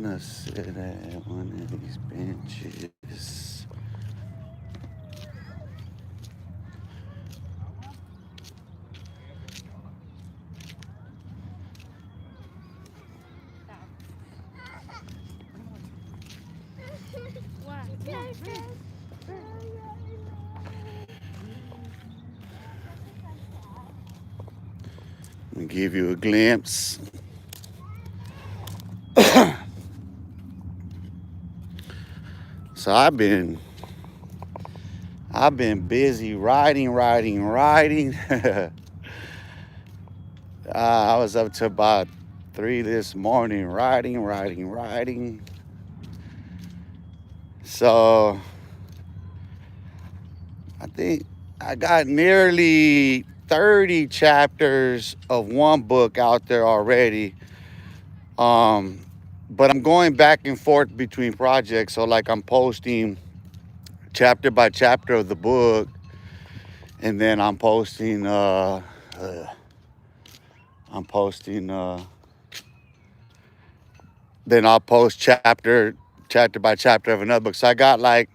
want to sit at one of these benches. Let me give you a glimpse. So I've been busy writing. I was up to about 3 this morning writing. So I think I got nearly 30 chapters of one book out there already. But I'm going back and forth between projects. So like I'm posting chapter by chapter of the book, and then I'm posting then I'll post chapter by chapter of another book. So I got like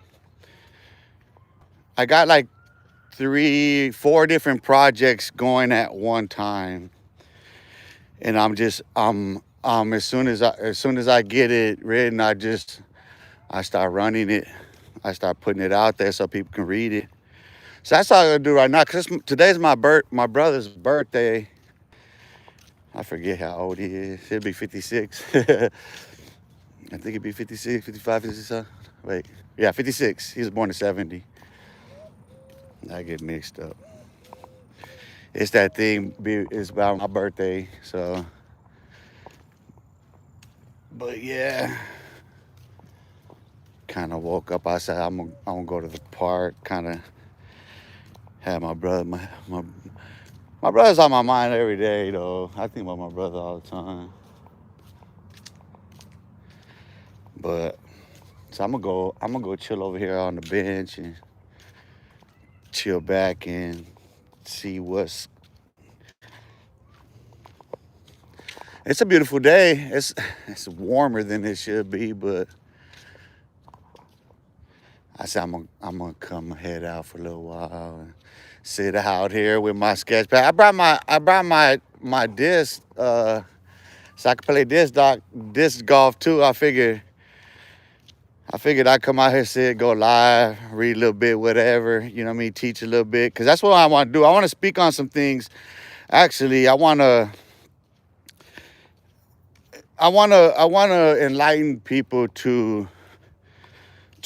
3-4 different projects going at one time. And as soon as I get it written, I start running it. I start putting it out there so people can read it. So that's all I'm gonna do right now. Cause today's my brother's birthday. I forget how old he is. He'll be 56. I think he'd be 56, 55, 56. Wait, yeah, 56. He was born in 70. I get mixed up. It's that thing. It's about my birthday, so. But yeah, kind of woke up. I said I'm gonna go to the park. Kind of had my brother. My brother's on my mind every day, though. I think about my brother all the time. But so I'm gonna go chill over here on the bench and chill back and see what's. It's a beautiful day. It's warmer than it should be, but I said I'm gonna come head out for a little while and sit out here with my sketch pad. I brought my disc so I could play disc golf too. I figured I'd come out here, sit, go live, read a little bit, whatever, you know what I mean, teach a little bit, because that's what I want to do. I want to speak on some things. Actually, I want to enlighten people to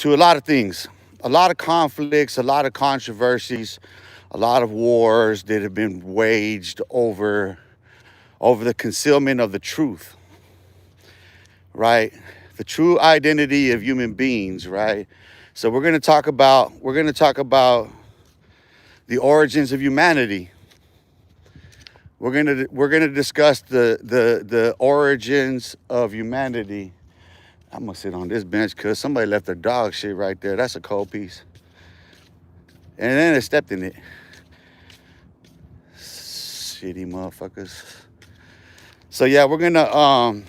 a lot of things, a lot of conflicts, a lot of controversies, a lot of wars that have been waged over the concealment of the truth, right? The true identity of human beings, right? So we're going to talk about the origins of humanity. We're gonna discuss the origins of humanity. I'm gonna sit on this bench because somebody left their dog shit right there. That's a cold piece. And then they stepped in it. Shitty motherfuckers. So yeah, we're gonna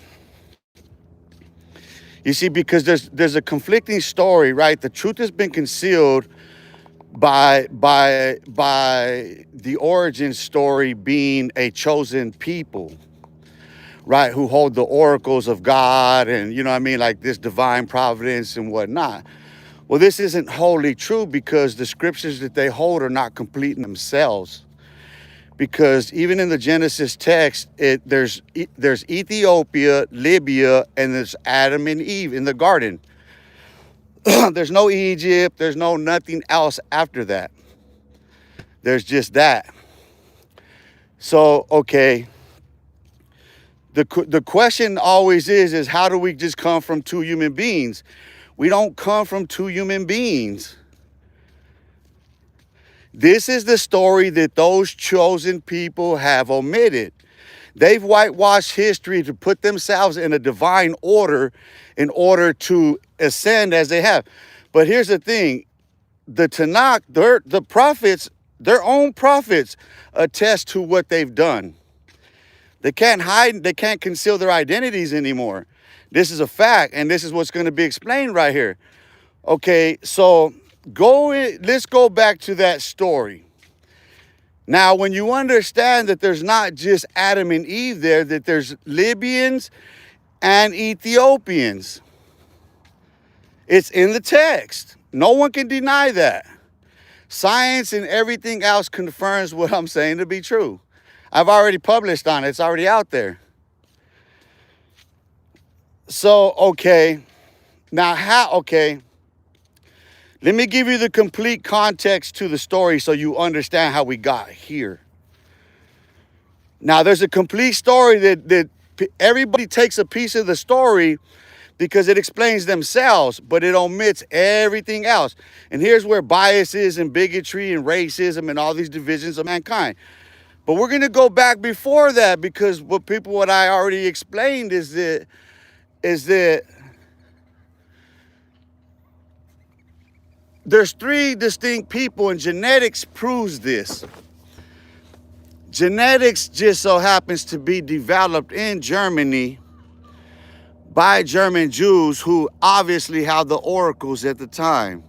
you see, because there's a conflicting story, right? The truth has been concealed by the origin story being a chosen people, right, who hold the oracles of God, and you know what I mean, like this divine providence and whatnot. Well, this isn't wholly true, because the scriptures that they hold are not complete in themselves. Because even in the Genesis text, there's Ethiopia, Libya, and there's Adam and Eve in the garden. There's no Egypt. There's no nothing else after that. There's just that. So, okay. The question always is how do we just come from two human beings? We don't come from two human beings. This is the story that those chosen people have omitted. They've whitewashed history to put themselves in a divine order in order to ascend as they have. But here's the thing. The Tanakh, the prophets, their own prophets attest to what they've done. They can't hide, they can't conceal their identities anymore. This is a fact, and this is what's going to be explained right here. Okay, so let's go back to that story. Now, when you understand that there's not just Adam and Eve there, that there's Libyans and Ethiopians. It's in the text. No one can deny that. Science and everything else confirms what I'm saying to be true. I've already published on it. It's already out there. So, okay. Now, let me give you the complete context to the story so you understand how we got here. Now, there's a complete story that everybody takes a piece of the story because it explains themselves, but it omits everything else. And here's where biases and bigotry and racism and all these divisions of mankind. But we're going to go back before that, because what I already explained is that there's three distinct people, and genetics proves this. Genetics just so happens to be developed in Germany by German Jews who obviously had the oracles at the time.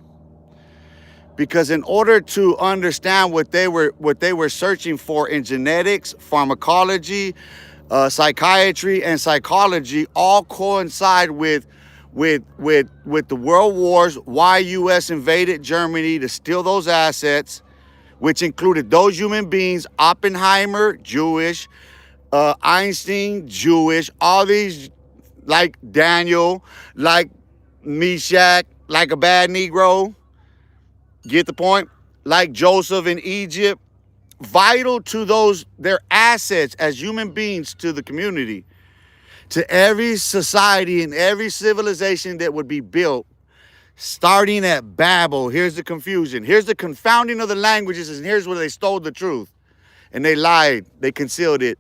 Because in order to understand what they were searching for in genetics, pharmacology, psychiatry, and psychology all coincide with the world wars, why U.S. invaded Germany to steal those assets, which included those human beings, Oppenheimer, Jewish, Einstein, Jewish, all these, like Daniel, like Meshach, like a bad Negro, get the point? Like Joseph in Egypt, vital to their assets as human beings to the community, to every society and every civilization that would be built, starting at Babel. Here's the confusion. Here's the confounding of the languages, and here's where they stole the truth. And they lied. They concealed it.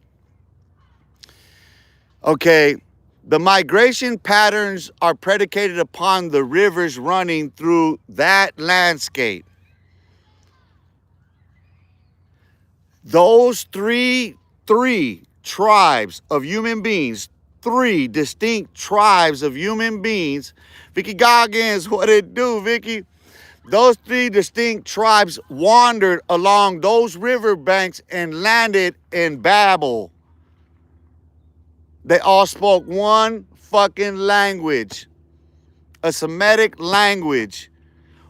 Okay, the migration patterns are predicated upon the rivers running through that landscape. Those three tribes of human beings, three distinct tribes of human beings. Vicky Goggins, what it do, Vicky? Those three distinct tribes wandered along those riverbanks and landed in Babel. They all spoke one fucking language, a Semitic language,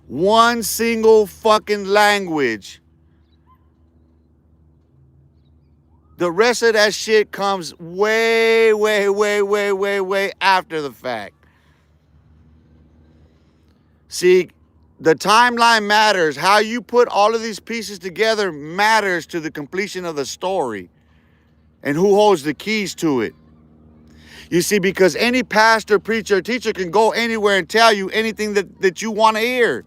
one single fucking language. The rest of that shit comes way, way, way, way, way, way after the fact. See, the timeline matters. How you put all of these pieces together matters to the completion of the story and who holds the keys to it. You see, because any pastor, preacher, teacher can go anywhere and tell you anything that you want to hear.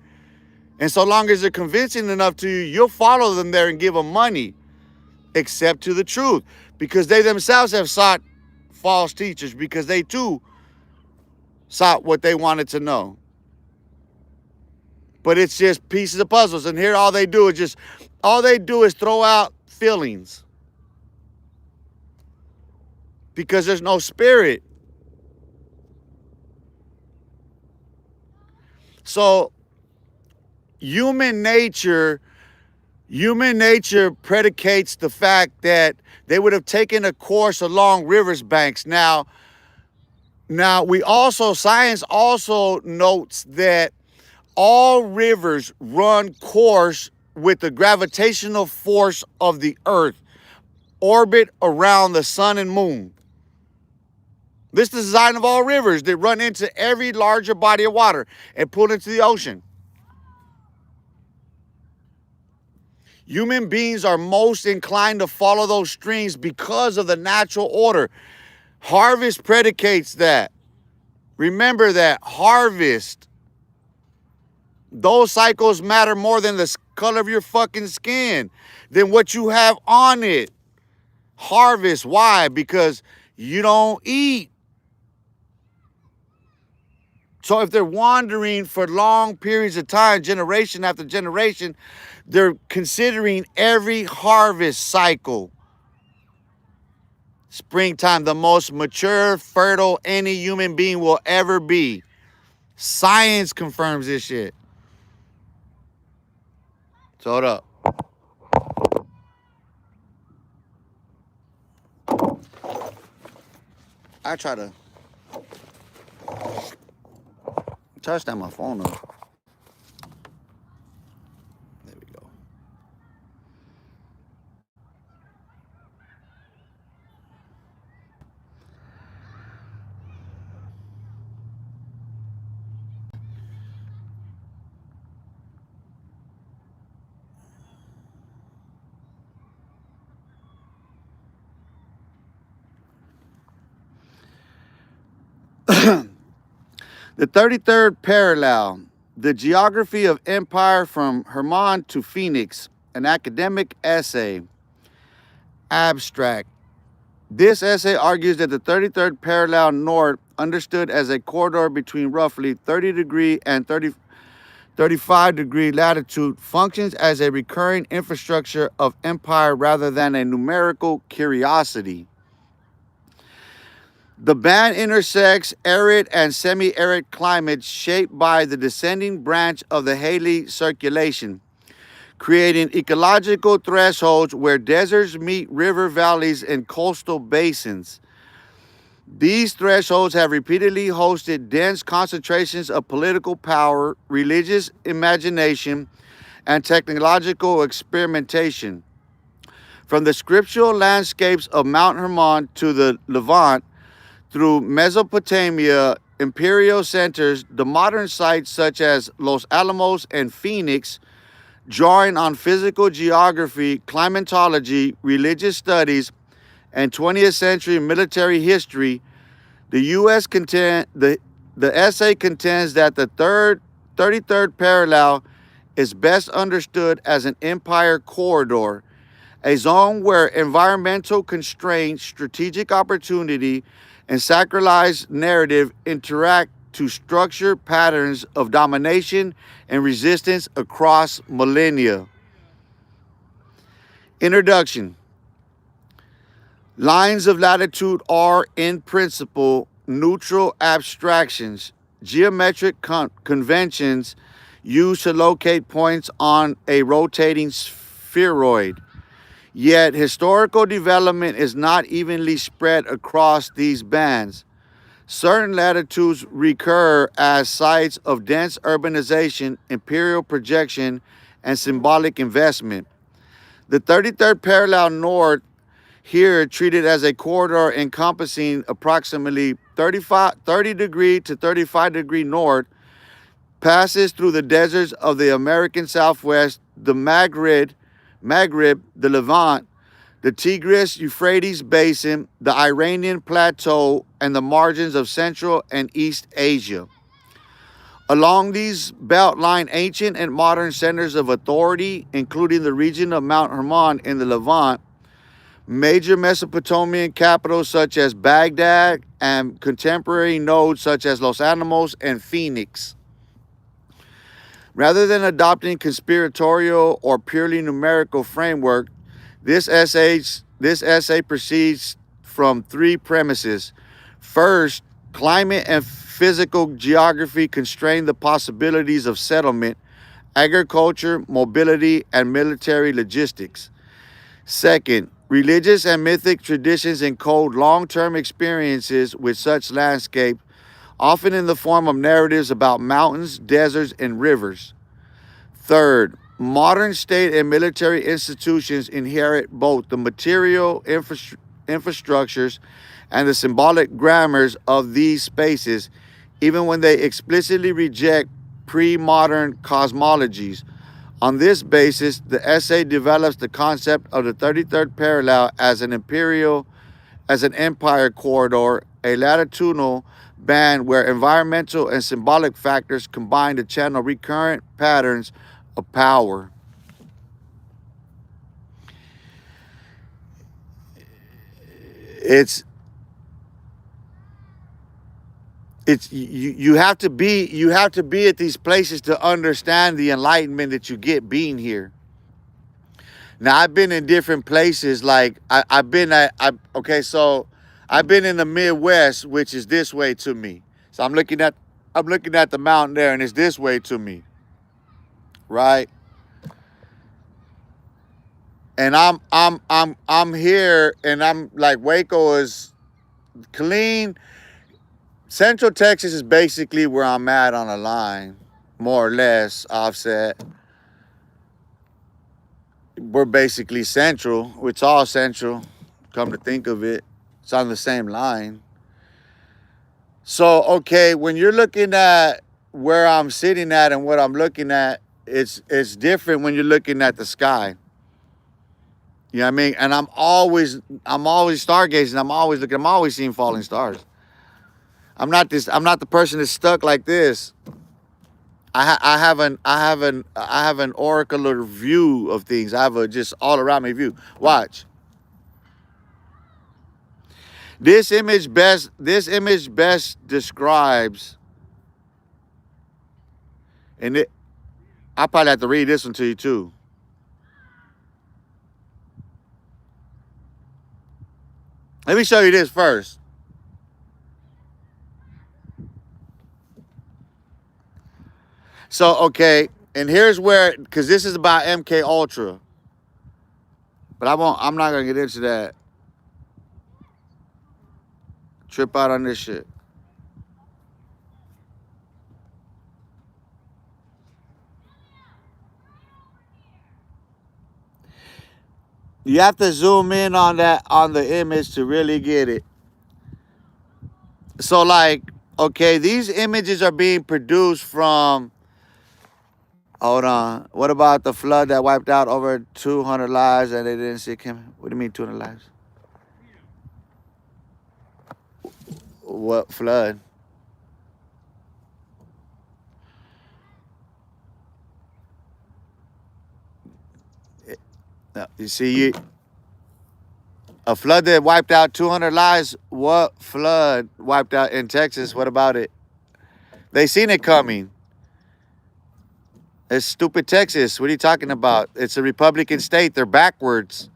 And so long as they're convincing enough to you, you'll follow them there and give them money. Except to the truth, because they themselves have sought false teachers, because they too sought what they wanted to know. But it's just pieces of puzzles, and here all they do is throw out feelings, because there's no spirit. So human nature predicates the fact that they would have taken a course along rivers banks. Now science also notes that all rivers run course with the gravitational force of the earth, orbit around the sun and moon. This is the design of all rivers that run into every larger body of water and pull into the ocean. Human beings are most inclined to follow those streams because of the natural order. Harvest predicates that. Remember that. Harvest. Those cycles matter more than the color of your fucking skin, than what you have on it. Harvest. Why? Because you don't eat. So if they're wandering for long periods of time, generation after generation, they're considering every harvest cycle. Springtime, the most mature, fertile any human being will ever be. Science confirms this shit. So hold up. I try to touch that my phone up. There we go. The 33rd parallel, the geography of empire from Hermon to Phoenix, an academic essay. Abstract. This essay argues that the 33rd parallel north, understood as a corridor between roughly 30-degree and 35-degree latitude, functions as a recurring infrastructure of empire rather than a numerical curiosity. The band intersects arid and semi-arid climates shaped by the descending branch of the Halley circulation, creating ecological thresholds where deserts meet river valleys and coastal basins. These thresholds have repeatedly hosted dense concentrations of political power, religious imagination, and technological experimentation. From the scriptural landscapes of Mount Hermon to the Levant, through Mesopotamia, imperial centers, the modern sites such as Los Alamos and Phoenix, drawing on physical geography, climatology, religious studies, and 20th century military history, the essay contends that the 33rd parallel is best understood as an empire corridor, a zone where environmental constraints, strategic opportunity, and sacralized narrative interact to structure patterns of domination and resistance across millennia. Introduction. Lines of latitude are, in principle, neutral abstractions, geometric conventions used to locate points on a rotating spheroid. Yet historical development is not evenly spread across these bands. Certain latitudes recur as sites of dense urbanization, imperial projection, and symbolic investment. The 33rd parallel north, here treated as a corridor encompassing approximately 30-degree to 35-degree north, passes through the deserts of the American Southwest, the Maghreb, the Levant, the Tigris-Euphrates Basin, the Iranian Plateau, and the margins of Central and East Asia. Along these belt lie ancient and modern centers of authority, including the region of Mount Hermon in the Levant, major Mesopotamian capitals such as Baghdad, and contemporary nodes such as Los Alamos and Phoenix. Rather than adopting conspiratorial or purely numerical framework, this essay proceeds from three premises. First, climate and physical geography constrain the possibilities of settlement, agriculture, mobility, and military logistics. Second, religious and mythic traditions encode long-term experiences with such landscape, often in the form of narratives about mountains, deserts, and rivers. Third, modern state and military institutions inherit both the material infrastructures and the symbolic grammars of these spaces, even when they explicitly reject pre-modern cosmologies. On this basis, the essay develops the concept of the 33rd parallel as an empire corridor, a latitudinal band where environmental and symbolic factors combine to channel recurrent patterns of power. You have to be at these places to understand the enlightenment that you get being here. Now I've been in different places. Like I've been at okay, so I've been in the Midwest, which is this way to me. So I'm looking at the mountain there, and it's this way to me, right? And I'm here, and I'm like Waco is clean. Central Texas is basically where I'm at on the line, more or less offset. We're basically central. It's all central. Come to think of it, it's on the same line. So okay, when you're looking at where I'm sitting at and what I'm looking at, it's different when you're looking at the sky. You know what I mean? And I'm always stargazing. I'm always looking. I'm always seeing falling stars. I'm not the person that's stuck like this. I have an oracular view of things. I have a just all around me view. Watch. This image best describes, and I probably have to read this one to you too. Let me show you this first. So okay, and here's where, because this is about MK Ultra, but I'm not gonna get into that. Trip out on this shit. You have to zoom in on the image to really get it. So like, okay, these images are being produced from, hold on. What about the flood that wiped out over 200 lives and they didn't see him? What do you mean 200 lives? What flood? No, you see, a flood that wiped out 200 lives. What flood wiped out in Texas? What about it? They seen it coming. It's stupid Texas. What are you talking about? It's a Republican state. They're backwards.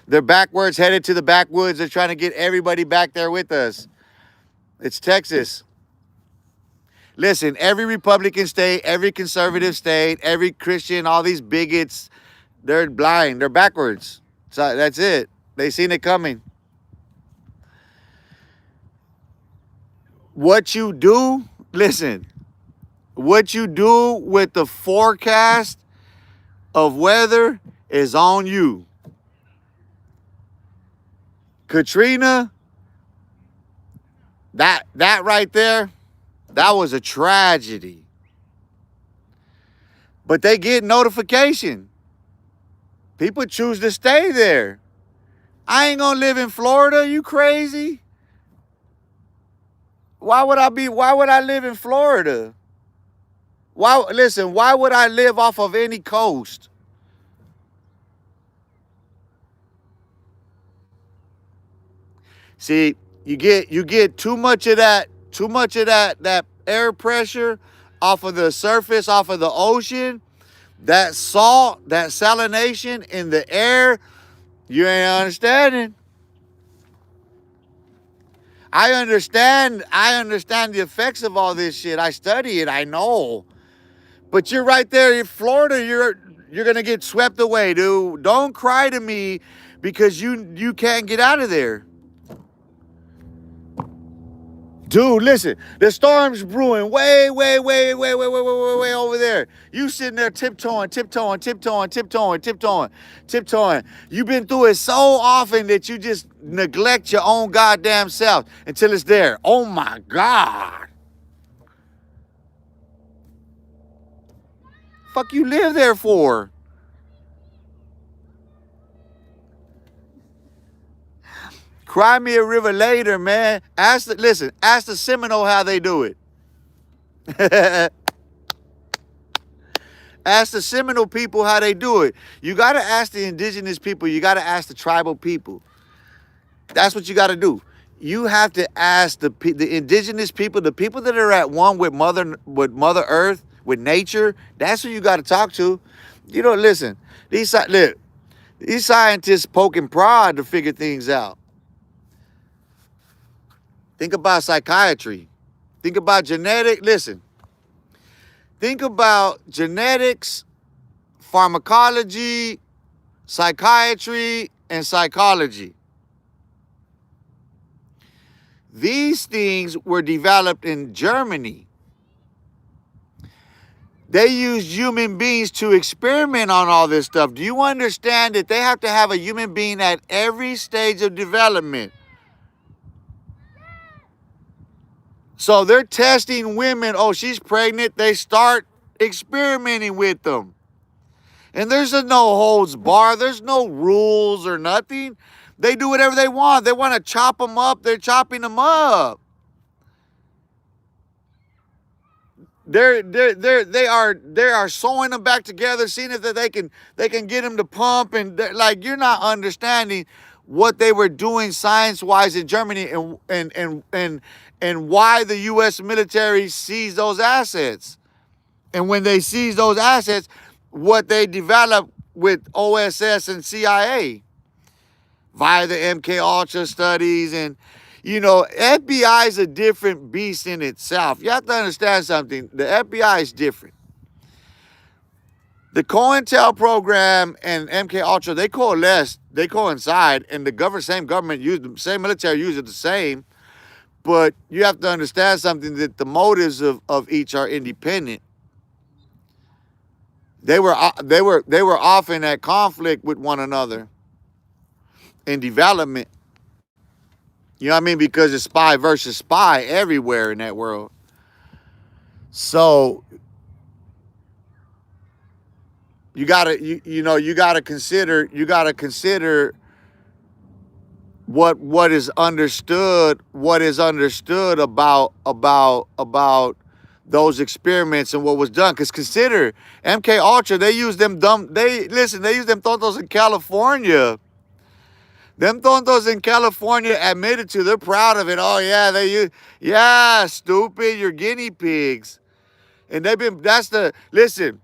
They're backwards, headed to the backwoods. They're trying to get everybody back there with us. It's Texas. Listen, every Republican state, every conservative state, every Christian, all these bigots, they're blind. They're backwards. So that's it. They seen it coming. What you do, listen, what you do with the forecast of weather is on you. Katrina, that right there, that was a tragedy. But they get notification. People choose to stay there. I ain't gonna live in Florida. You crazy? Why would I live in Florida? Why would I live off of any coast? See, you get too much of that air pressure off of the surface, off of the ocean, that salt, that salination in the air, you ain't understanding. I understand the effects of all this shit. I study it, I know. But you're right there in Florida, you're gonna get swept away, dude. Don't cry to me because you can't get out of there. Dude, listen, the storm's brewing way over there. You sitting there tiptoeing. You've been through it so often that you just neglect your own goddamn self until it's there. Oh my God. Fuck you live there for? Cry me a river later, man. Ask the Seminole how they do it. Ask the Seminole people how they do it. You got to ask the indigenous people. You got to ask the tribal people. That's what you got to do. You have to ask the indigenous people, the people that are at one with Mother Earth, with nature. That's who you got to talk to. You know, listen. Look, These scientists poking prod to figure things out. Think about psychiatry. Think about genetic. Listen, think about genetics, pharmacology, psychiatry, and psychology. These things were developed in Germany. They used human beings to experiment on all this stuff. Do you understand that they have to have a human being at every stage of development? So they're testing women. Oh, she's pregnant. They start experimenting with them. And there's a no holds bar. There's no rules or nothing. They do whatever they want. They want to chop them up. They're chopping them up. They are sewing them back together, seeing if that they can get them to pump, and like, you're not understanding what they were doing science-wise in Germany, and why the U.S. military seized those assets. And when they seized those assets, what they developed with OSS and CIA via the MK Ultra studies. And FBI is a different beast in itself. You have to understand something. The FBI is different. The COINTEL program and MK Ultra, they coalesce, they coincide, and the same government used the same military used it the same. But you have to understand something, that the motives of each are independent. They were often at conflict with one another in development. You know what I mean? Because it's spy versus spy everywhere in that world. So you gotta consider what is understood about those experiments and what was done. Because consider MK Ultra, they use them tontos in California. Them tontos in California admitted to, they're proud of it. Oh yeah, stupid, you're guinea pigs. And listen,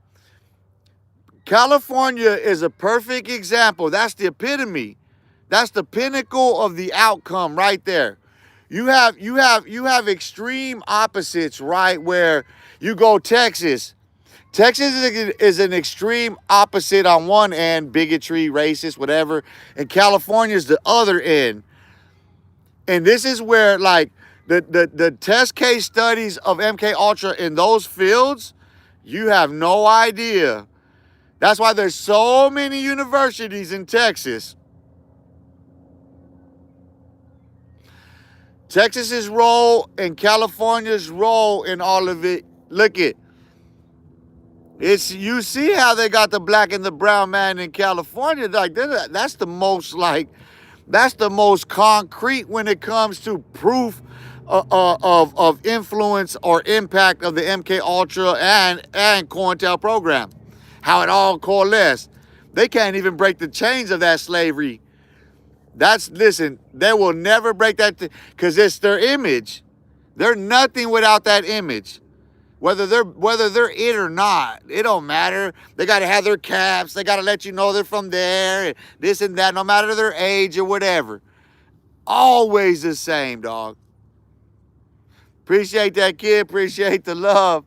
California is a perfect example. That's the epitome. That's the pinnacle of the outcome right there. You have extreme opposites, right? Where you go Texas. Texas is an extreme opposite on one end, bigotry, racist, whatever. And California is the other end. And this is where, like, the test case studies of MK Ultra in those fields, you have no idea. That's why there's so many universities in Texas. Texas's role and California's role in all of it. Look it. You see how they got the black and the brown man in California. Like, that's the most concrete when it comes to proof of influence or impact of the MK Ultra and COINTEL program. How it all coalesced. They can't even break the chains of that slavery. Listen, they will never break that, because it's their image. They're nothing without that image. Whether they're it or not, it don't matter. They got to have their caps. They got to let you know they're from there, and this and that, no matter their age or whatever. Always the same, dog. Appreciate that, kid. Appreciate the love.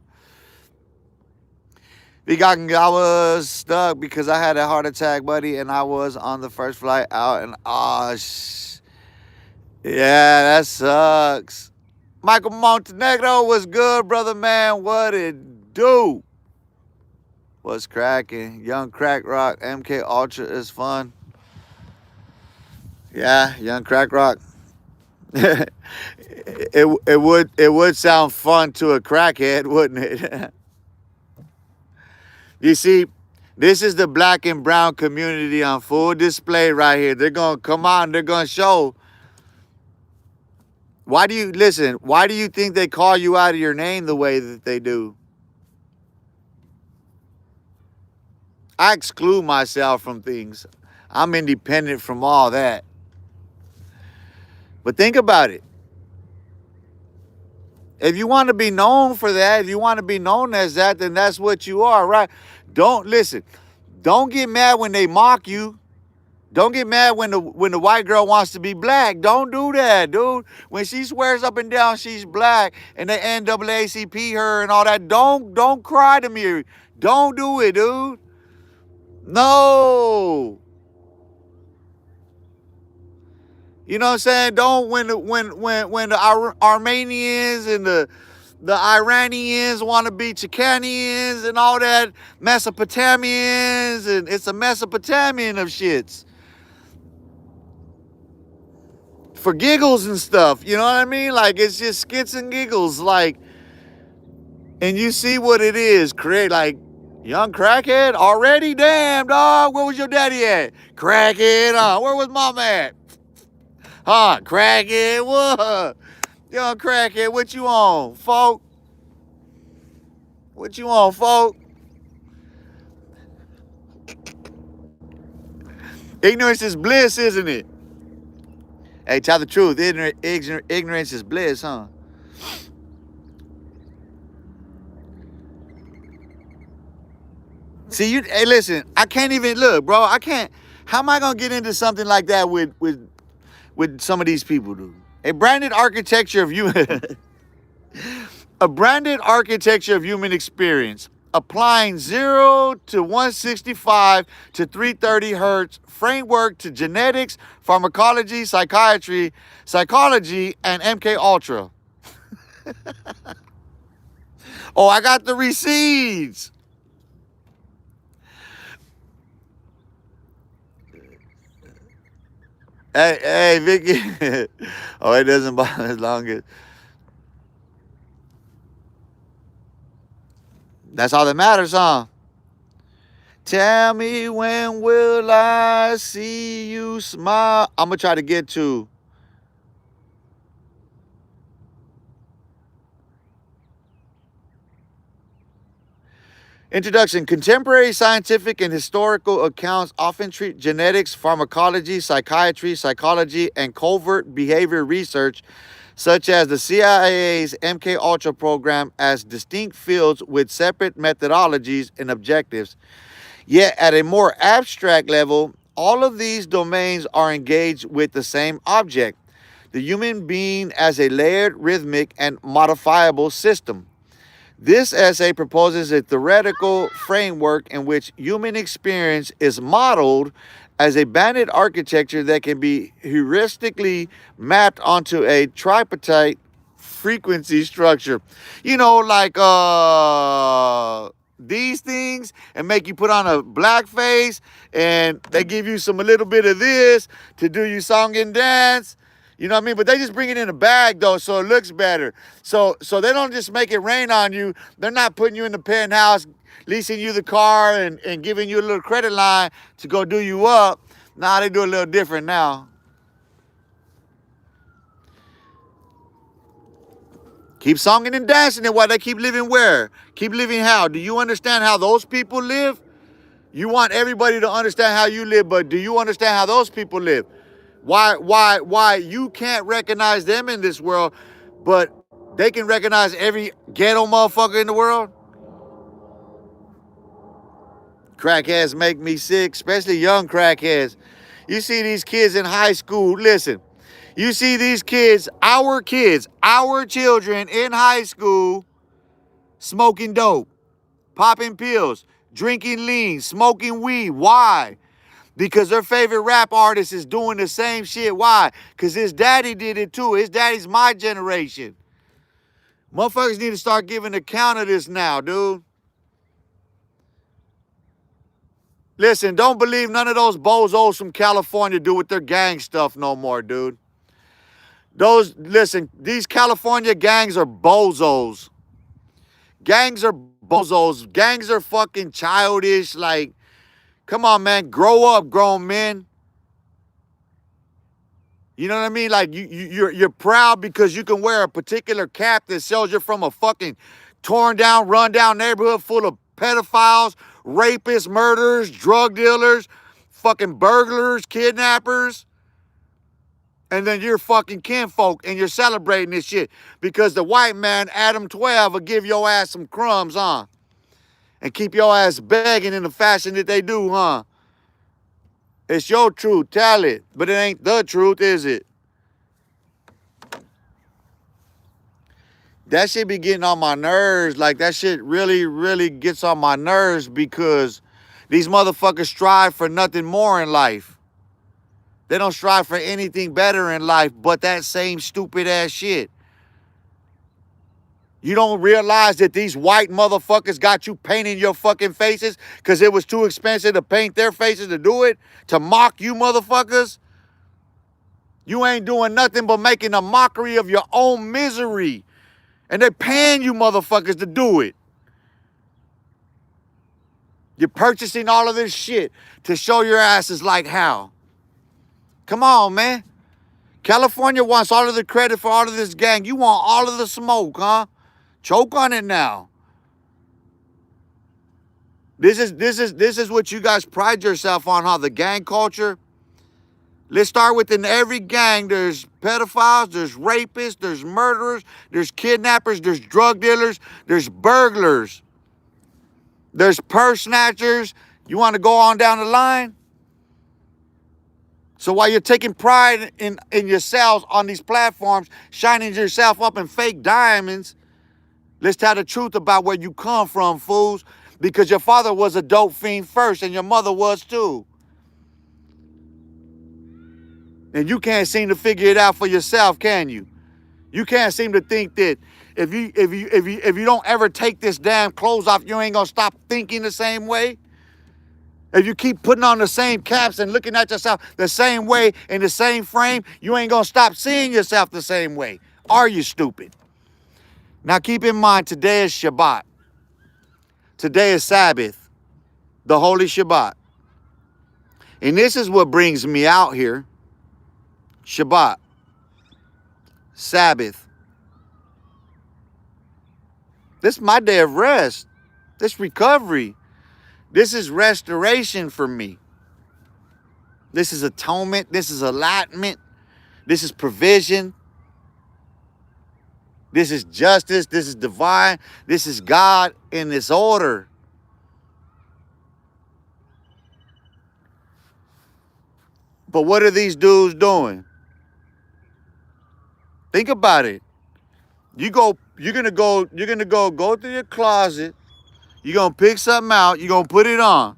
I was stuck because I had a heart attack, buddy, and I was on the first flight out, and yeah, that sucks. Michael Montenegro was good, brother, man. What it do? What's cracking? Young Crack Rock, MK Ultra is fun. Yeah, Young Crack Rock. it would sound fun to a crackhead, wouldn't it? You see, this is the black and brown community on full display right here. They're going to come out and they're going to show. Why do you think they call you out of your name the way that they do? I exclude myself from things. I'm independent from all that. But think about it. If you want to be known for that, if you want to be known as that, then that's what you are, right? Don't get mad when they mock you. Don't get mad when the white girl wants to be black. Don't do that, dude. When she swears up and down she's black and they NAACP her and all that, don't cry to me. Don't do it, dude. No. You know what I'm saying? Don't when the Armenians and the Iranians want to be Chicanians and all that, Mesopotamians, and it's a Mesopotamian of shits. For giggles and stuff, you know what I mean? Like, it's just skits and giggles, like, and you see what it is, create, like, young crackhead already? Damn, dog, where was your daddy at? Crackhead, where was mom at? Crackhead, what? Young crackhead, what you on, folk? What you on, folk? Ignorance is bliss, isn't it? Hey, tell the truth, ignorance is bliss, huh? See, hey, listen, I can't even, look, bro, I can't, how am I going to get into something like that with some of these people, dude? A branded architecture of human, a branded architecture of human experience, applying 0 to 165 to 330 hertz framework to genetics, pharmacology, psychiatry, psychology, and MK Ultra. Oh, I got the receipts. Hey, Vicky. Oh, it doesn't bother as long as. That's all that matters, huh? Tell me when will I see you smile? I'm going to try to get to. Introduction. Contemporary scientific and historical accounts often treat genetics, pharmacology, psychiatry, psychology, and covert behavior research, such as the CIA's MK Ultra program, as distinct fields with separate methodologies and objectives. Yet, at a more abstract level, all of these domains are engaged with the same object, the human being as a layered, rhythmic, and modifiable system. This essay proposes a theoretical framework in which human experience is modeled as a banded architecture that can be heuristically mapped onto a tripartite frequency structure. You know, like these things, and make you put on a black face, and they give you a little bit of this to do you song and dance. You know what I mean? But they just bring it in a bag, though, so it looks better. So they don't just make it rain on you. They're not putting you in the penthouse, leasing you the car, and giving you a little credit line to go do you up. Nah, they do a little different now. Keep songing and dancing it while they keep living where? Keep living how? Do you understand how those people live? You want everybody to understand how you live, but do you understand how those people live? Why you can't recognize them in this world, but they can recognize every ghetto motherfucker in the world? Crackheads make me sick, especially young crackheads. You see these kids in high school, listen, you see these kids, our children in high school, smoking dope, popping pills, drinking lean, smoking weed. Why? Because their favorite rap artist is doing the same shit. Why? Because his daddy did it too. His daddy's my generation. Motherfuckers need to start giving account of this now, dude. Listen, don't believe none of those bozos from California do with their gang stuff no more, dude. Listen, these California gangs are bozos. Gangs are bozos. Gangs are fucking childish. Like, come on, man. Grow up, grown men. You know what I mean? Like, you're proud because you can wear a particular cap that sells you from a fucking torn down, run down neighborhood full of pedophiles, rapists, murderers, drug dealers, fucking burglars, kidnappers. And then you're fucking kinfolk and you're celebrating this shit because the white man, Adam 12, will give your ass some crumbs, huh? And keep your ass begging in the fashion that they do, huh? It's your truth. Tell it. But it ain't the truth, is it? That shit be getting on my nerves. Like, that shit really, really gets on my nerves because these motherfuckers strive for nothing more in life. They don't strive for anything better in life but that same stupid ass shit. You don't realize that these white motherfuckers got you painting your fucking faces because it was too expensive to paint their faces to do it? To mock you motherfuckers? You ain't doing nothing but making a mockery of your own misery. And they're paying you motherfuckers to do it. You're purchasing all of this shit to show your asses like how? Come on, man. California wants all of the credit for all of this gang. You want all of the smoke, huh? Choke on it now. This is what you guys pride yourself on, huh? The gang culture. Let's start with in every gang, there's pedophiles, there's rapists, there's murderers, there's kidnappers, there's drug dealers, there's burglars, there's purse snatchers. You want to go on down the line? So while you're taking pride in yourselves on these platforms, shining yourself up in fake diamonds, let's tell the truth about where you come from, fools. Because your father was a dope fiend first and your mother was too. And you can't seem to figure it out for yourself, can you? You can't seem to think that if you don't ever take this damn clothes off, you ain't gonna stop thinking the same way. If you keep putting on the same caps and looking at yourself the same way in the same frame, you ain't gonna stop seeing yourself the same way. Are you stupid? Now keep in mind, today is Shabbat. Today is Sabbath, the Holy Shabbat. And this is what brings me out here. Shabbat, Sabbath. This is my day of rest. This recovery. This is restoration for me. This is atonement. This is allotment. This is provision. This is justice. This is divine. This is God in this order. But what are these dudes doing? Think about it. You're gonna go to your closet. You're gonna pick something out. You're gonna put it on.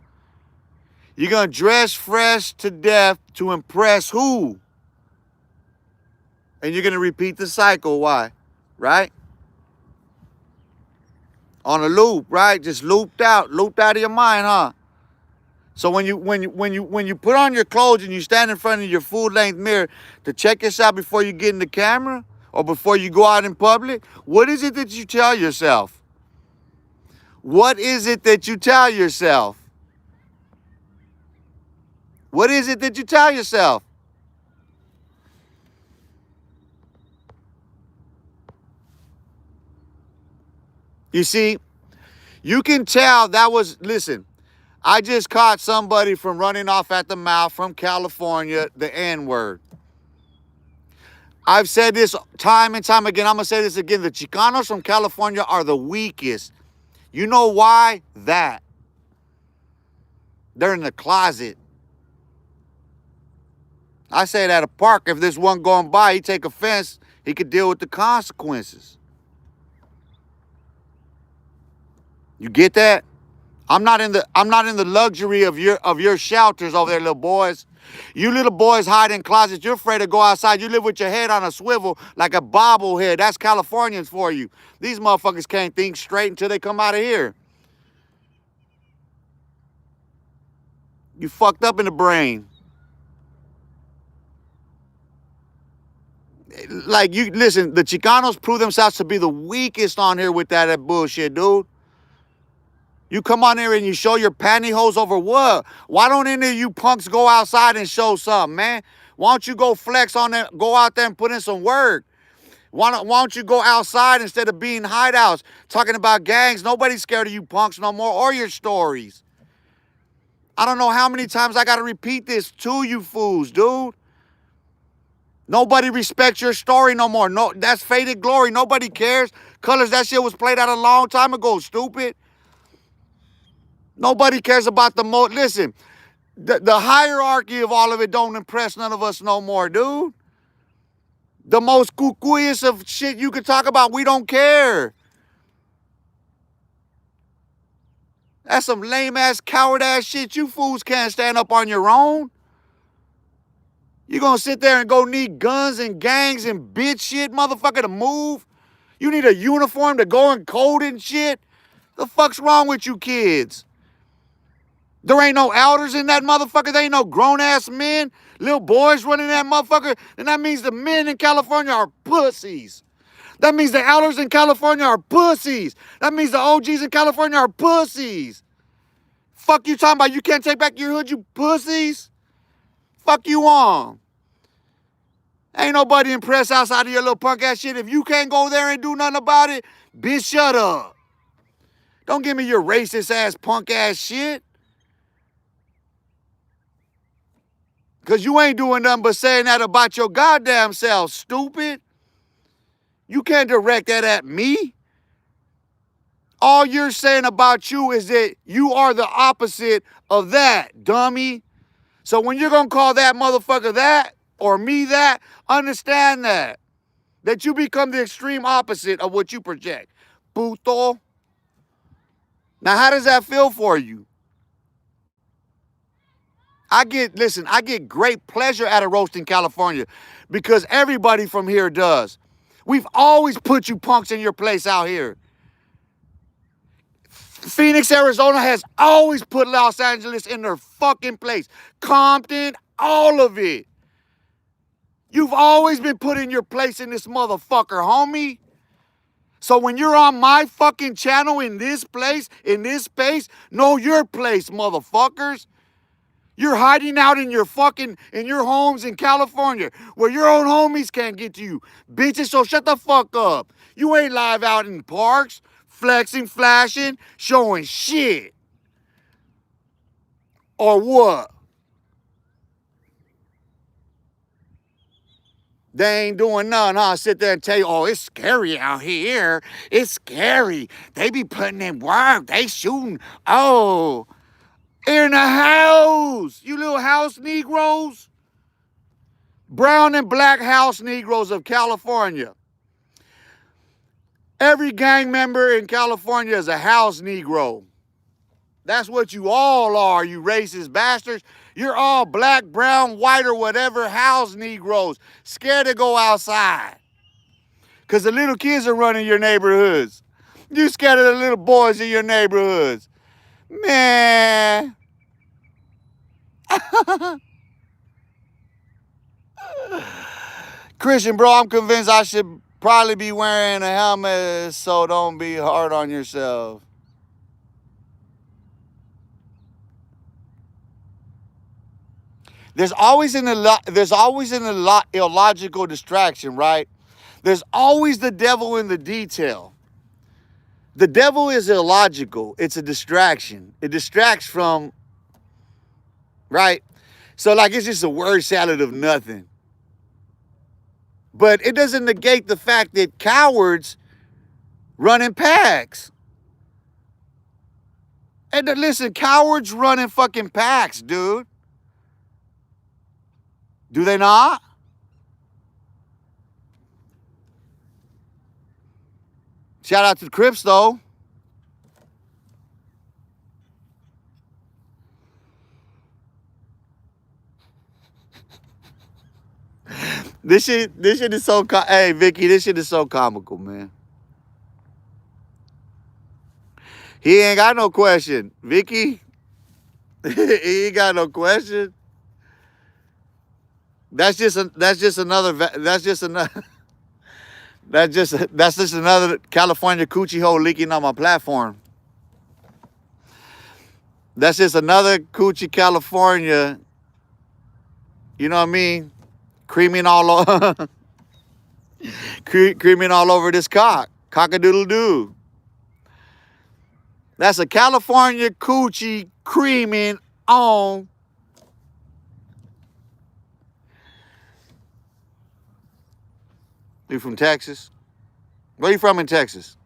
You're gonna dress fresh to death to impress who? And you're gonna repeat the cycle. Why? Right? On a loop, right? Just looped out of your mind, huh? So when you put on your clothes and you stand in front of your full-length mirror to check yourself before you get in the camera or before you go out in public, what is it that you tell yourself? What is it that you tell yourself? What is it that you tell yourself? You see, you can tell that was, listen, I just caught somebody from running off at the mouth from California, the N-word. I've said this time and time again. I'm going to say this again. The Chicanos from California are the weakest. You know why? That. They're in the closet. I say it at a park. If there's one going by, he take offense, he could deal with the consequences. You get that? I'm not in the luxury of your shelters over there, little boys. You little boys hide in closets. You're afraid to go outside. You live with your head on a swivel like a bobblehead. That's Californians for you. These motherfuckers can't think straight until they come out of here. You fucked up in the brain. Like, you listen, the Chicanos prove themselves to be the weakest on here with that bullshit, dude. You come on here and you show your pantyhose over what? Why don't any of you punks go outside and show something, man? Why don't you go flex on that? Go out there and put in some work. Why don't you go outside instead of being hideouts? Talking about gangs. Nobody's scared of you punks no more or your stories. I don't know how many times I got to repeat this to you fools, dude. Nobody respects your story no more. No, that's faded glory. Nobody cares. Colors, that shit was played out a long time ago, stupid. Nobody cares about the Listen, The hierarchy of all of it don't impress none of us no more, dude. The most cuckooiest of shit you could talk about, we don't care. That's some lame-ass, coward-ass shit. You fools can't stand up on your own. You gonna sit there and go need guns and gangs and bitch shit, motherfucker, to move? You need a uniform to go and code and shit? The fuck's wrong with you kids? There ain't no elders in that motherfucker. There ain't no grown-ass men, little boys running that motherfucker. And that means the men in California are pussies. That means the elders in California are pussies. That means the OGs in California are pussies. Fuck you talking about you can't take back your hood, you pussies? Fuck you on. Ain't nobody impressed outside of your little punk ass shit. If you can't go there and do nothing about it, bitch, shut up. Don't give me your racist ass punk ass shit. Because you ain't doing nothing but saying that about your goddamn self, stupid. You can't direct that at me. All you're saying about you is that you are the opposite of that, dummy. So when you're going to call that motherfucker that, or me that, understand that. That you become the extreme opposite of what you project. Puto. Now, how does that feel for you? I get great pleasure out of roasting California because everybody from here does. We've always put you punks in your place out here. Phoenix, Arizona has always put Los Angeles in their fucking place. Compton, all of it. You've always been put in your place in this motherfucker, homie. So when you're on my fucking channel in this place, in this space, know your place, motherfuckers. You're hiding out in your homes in California where your own homies can't get to you. Bitches, so shut the fuck up. You ain't live out in parks, flexing, flashing, showing shit. Or what? They ain't doing nothing, huh? Sit there and tell you, oh, it's scary out here. It's scary. They be putting in work. They shooting. Oh, in the house. You little house Negroes. Brown and black house Negroes of California. Every gang member in California is a house Negro. That's what you all are, you racist bastards. You're all black, brown, white, or whatever house Negroes. Scared to go outside. Because the little kids are running your neighborhoods. You scared of the little boys in your neighborhoods. Man. Christian, bro, I'm convinced I should probably be wearing a helmet, so don't be hard on yourself. There's always an illogical distraction, right? There's always the devil in the detail. The devil is illogical. It's a distraction. It distracts from, right? So like it's just a word salad of nothing. But it doesn't negate the fact that cowards run in packs. And listen, cowards run in fucking packs, dude. Do they not? Shout out to the Crips, though. This shit is so, hey, Vicky, this shit is so comical, man. He ain't got no question. Vicky, he ain't got no question. That's just another California coochie hole leaking on my platform. That's just another coochie California, you know what I mean? Creaming all over creaming all over this cock-a-doodle-doo. That's a California coochie creaming on. You from Texas? Where you from in Texas?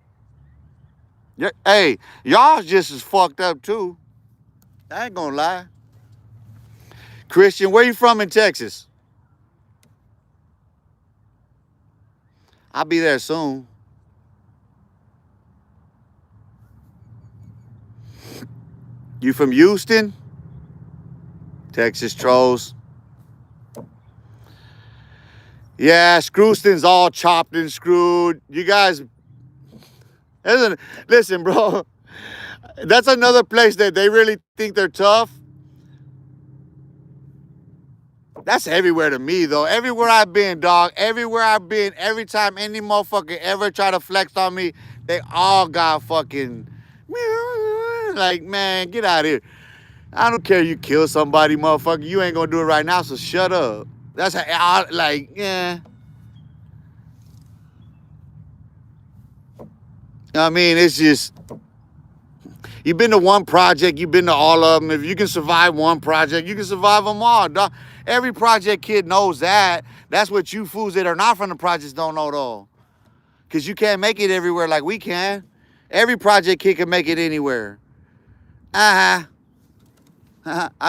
Hey, y'all just as fucked up too. I ain't gonna lie. Christian, where you from in Texas? I'll be there soon. You from Houston? Texas trolls. Yeah, Screwston's all chopped and screwed. You guys, listen, bro. That's another place that they really think they're tough. That's everywhere to me, though. Everywhere I've been, dog. Everywhere I've been, every time any motherfucker ever try to flex on me, they all got fucking like, man, get out of here. I don't care you kill somebody, motherfucker. You ain't gonna do it right now, so shut up. That's how, like, yeah. I mean, it's just, you've been to one project, you've been to all of them. If you can survive one project, you can survive them all, dog. Every project kid knows that. That's what you fools that are not from the projects don't know, though. Because you can't make it everywhere like we can. Every project kid can make it anywhere. I've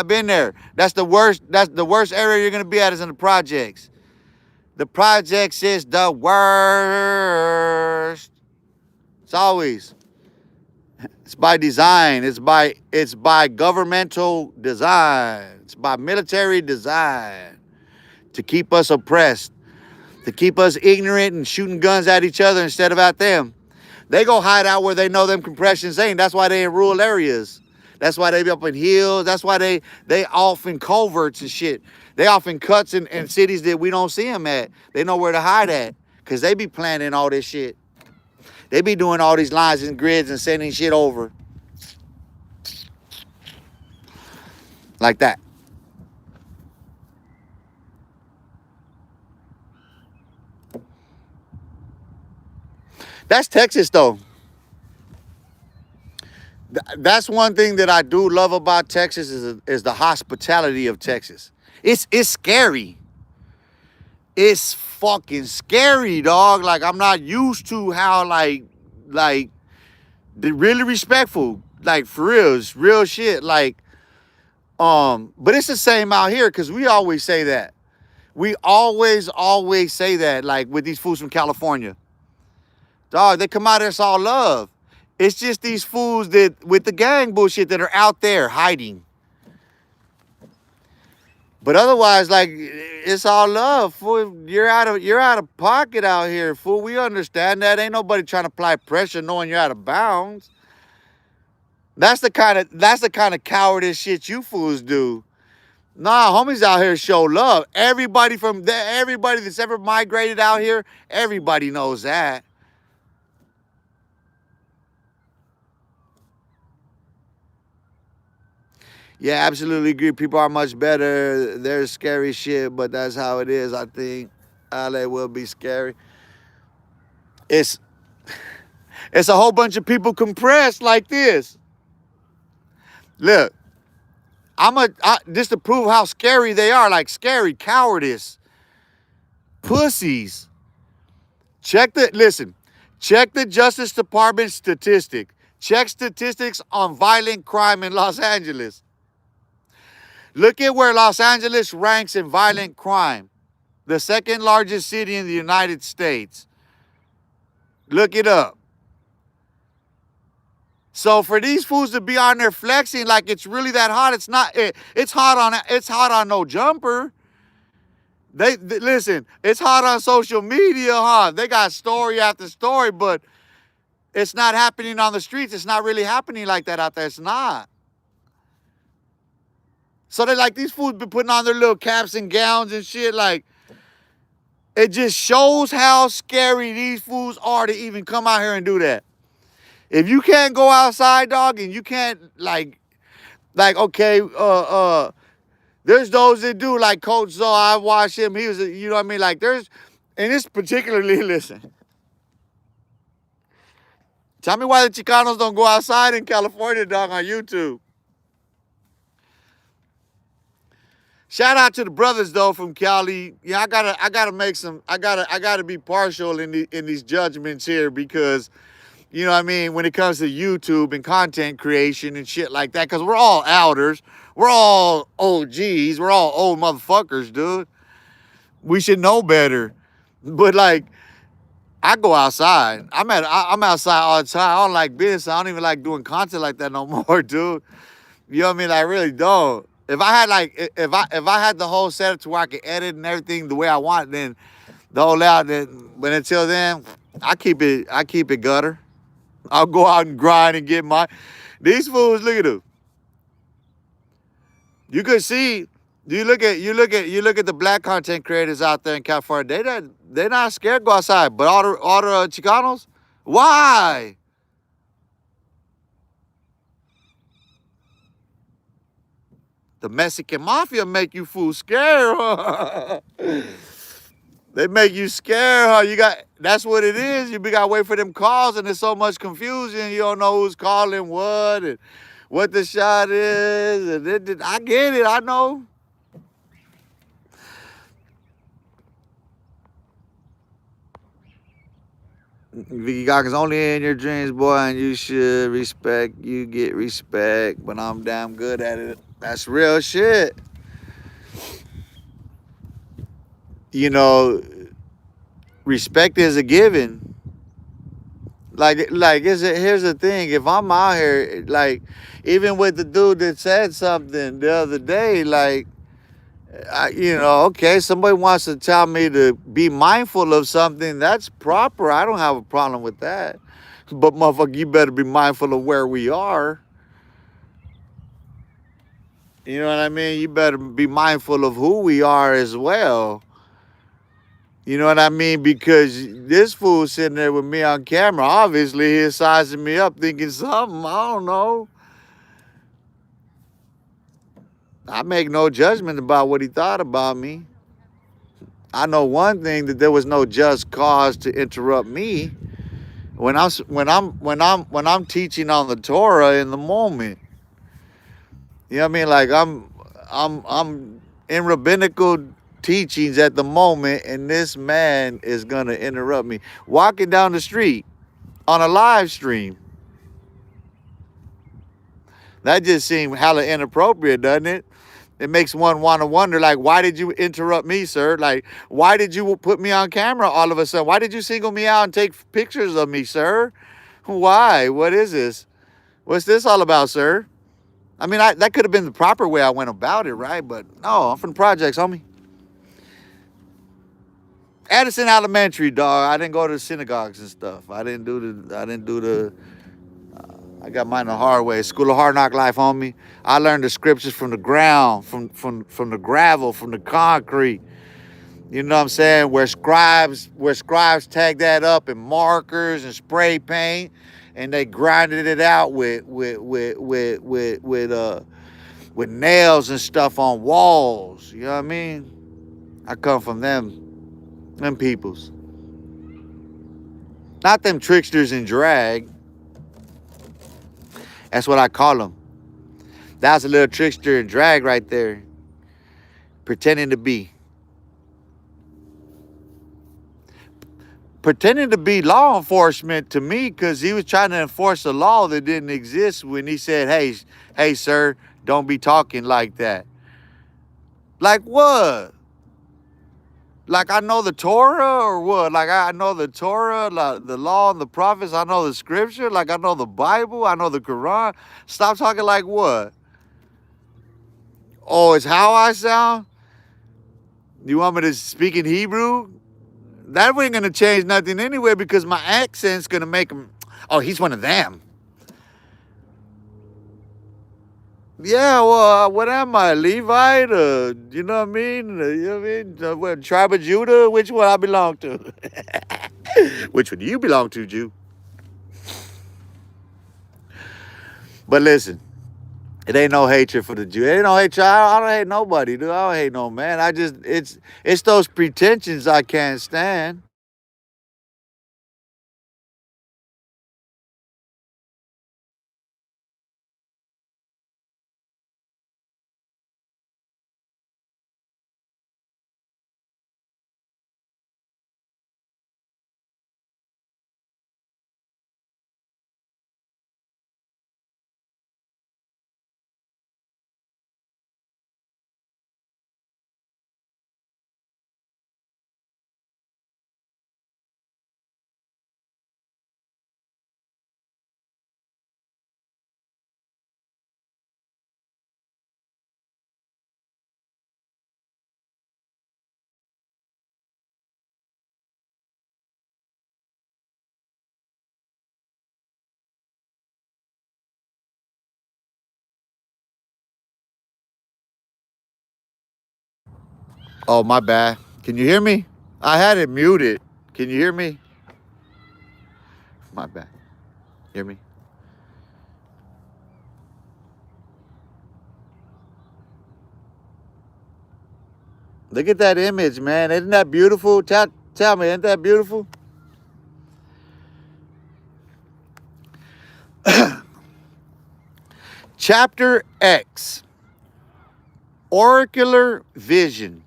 been there. That's the worst area you're gonna be at is in the projects. The projects is the worst. It's always. It's by design. It's by governmental design. It's by military design to keep us oppressed, to keep us ignorant and shooting guns at each other instead of at them. They go hide out where they know them compressions ain't. That's why they in rural areas. That's why they be up in hills. That's why they off in culverts and shit. They off in cuts in cities that we don't see them at. They know where to hide at because they be planning all this shit. They be doing all these lines and grids and sending shit over. Like that. That's Texas, though. That's one thing that I do love about Texas is the hospitality of Texas. It's scary. It's fucking scary, dog. Like, I'm not used to how like they're really respectful. Like, for real, it's real shit. Like, but it's the same out here because we always say that. We always say that. Like with these fools from California, dog. They come out here, it's all love. It's just these fools that with the gang bullshit that are out there hiding. But otherwise, like, it's all love, fool. You're out of pocket out here, fool. We understand that. Ain't nobody trying to apply pressure knowing you're out of bounds. That's the kind of cowardice shit you fools do. Nah, homies out here show love. Everybody that's ever migrated out here, everybody knows that. Yeah, absolutely agree. People are much better. There's scary shit, but that's how it is, I think. LA will be scary. It's a whole bunch of people compressed like this. Look, just to prove how scary they are, like scary, cowardice, pussies. Check the Justice Department statistic. Check statistics on violent crime in Los Angeles. Look at where Los Angeles ranks in violent crime. The second largest city in the United States. Look it up. So for these fools to be on there flexing like it's really that hot, it's not. It's hot on no jumper. They listen. It's hot on social media, huh? They got story after story, but it's not happening on the streets. It's not really happening like that out there. It's not. So they like these fools be putting on their little caps and gowns and shit. Like, it just shows how scary these fools are to even come out here and do that. If you can't go outside, dog, and you can't like okay, there's those that do, like Coach Zoe. I watched him. He was, you know what I mean? Like, and this particularly, listen. Tell me why the Chicanos don't go outside in California, dog, on YouTube. Shout out to the brothers though from Cali. Yeah, I gotta make some. I gotta be partial in these judgments here because, you know what I mean, when it comes to YouTube and content creation and shit like that, because we're all elders, We're all OGs. We're all old motherfuckers, dude. We should know better. But like, I go outside. I'm outside all the time. I don't like business. I don't even like doing content like that no more, dude. You know what I mean? I really don't. If I had like if I had the whole setup to where I could edit and everything the way I want, then the whole layout. Then, but until then, I keep it gutter. I'll go out and grind and get my. These fools, look at them. You could see. You look at the black content creators out there in California. They not scared to go outside. But all the Chicanos, why? The Mexican mafia make you fools scared. Huh? They make you scared, huh? That's what it is. You gotta wait for them calls, and there's so much confusion. You don't know who's calling what and what the shot is. I get it. I know. Vicky Goggins only in your dreams, boy, and you should respect. You get respect, but I'm damn good at it. That's real shit. You know, respect is a given. Here's the thing. If I'm out here, like, even with the dude that said something the other day, like, okay, somebody wants to tell me to be mindful of something. That's proper. I don't have a problem with that. But motherfucker, you better be mindful of where we are. You know what I mean? You better be mindful of who we are as well. You know what I mean? Because this fool sitting there with me on camera, obviously he's sizing me up, thinking something. I don't know. I make no judgment about what he thought about me. I know one thing, that there was no just cause to interrupt me when I'm teaching on the Torah in the moment. You know what I mean? Like, I'm in rabbinical teachings at the moment, and this man is gonna interrupt me walking down the street on a live stream. That just seemed hella inappropriate, doesn't it? It makes one want to wonder, like, why did you interrupt me, sir? Like, why did you put me on camera all of a sudden? Why did you single me out and take pictures of me, sir? Why? What is this? What's this all about, sir? I mean, that could have been the proper way I went about it, right? But no, I'm from the projects, homie. Addison Elementary, dog. I didn't go to the synagogues and stuff. I didn't do the. I got mine the hard way. School of Hard Knock Life, homie. I learned the scriptures from the ground, from the gravel, from the concrete. You know what I'm saying? Where scribes tagged that up in markers and spray paint, and they grinded it out with nails and stuff on walls. You know what I mean? I come from them peoples. Not them tricksters in drag. That's what I call them. That's a little trickster in drag right there, pretending to be. Pretending to be law enforcement to me, because he was trying to enforce a law that didn't exist when he said, hey, sir, don't be talking like that. Like what? Like, I know the Torah or what? Like, I know the Torah, like the law and the prophets. I know the scripture. Like, I know the Bible. I know the Quran. Stop talking like what? Oh, it's how I sound? You want me to speak in Hebrew? That ain't gonna change nothing anyway, because my accent's gonna make him. Oh, he's one of them. Yeah, well, what am I, Levite? You know what I mean? You know what I mean? What, tribe of Judah? Which one I belong to? Which one do you belong to, Jew? But listen, it ain't no hatred for the Jew. It ain't no hatred. I don't hate nobody, dude. I don't hate no man. It's those pretensions I can't stand. Oh, my bad. Can you hear me? I had it muted. Can you hear me? My bad. Hear me? Look at that image, man. Isn't that beautiful? Tell me, isn't that beautiful? Chapter X, Oracular Vision,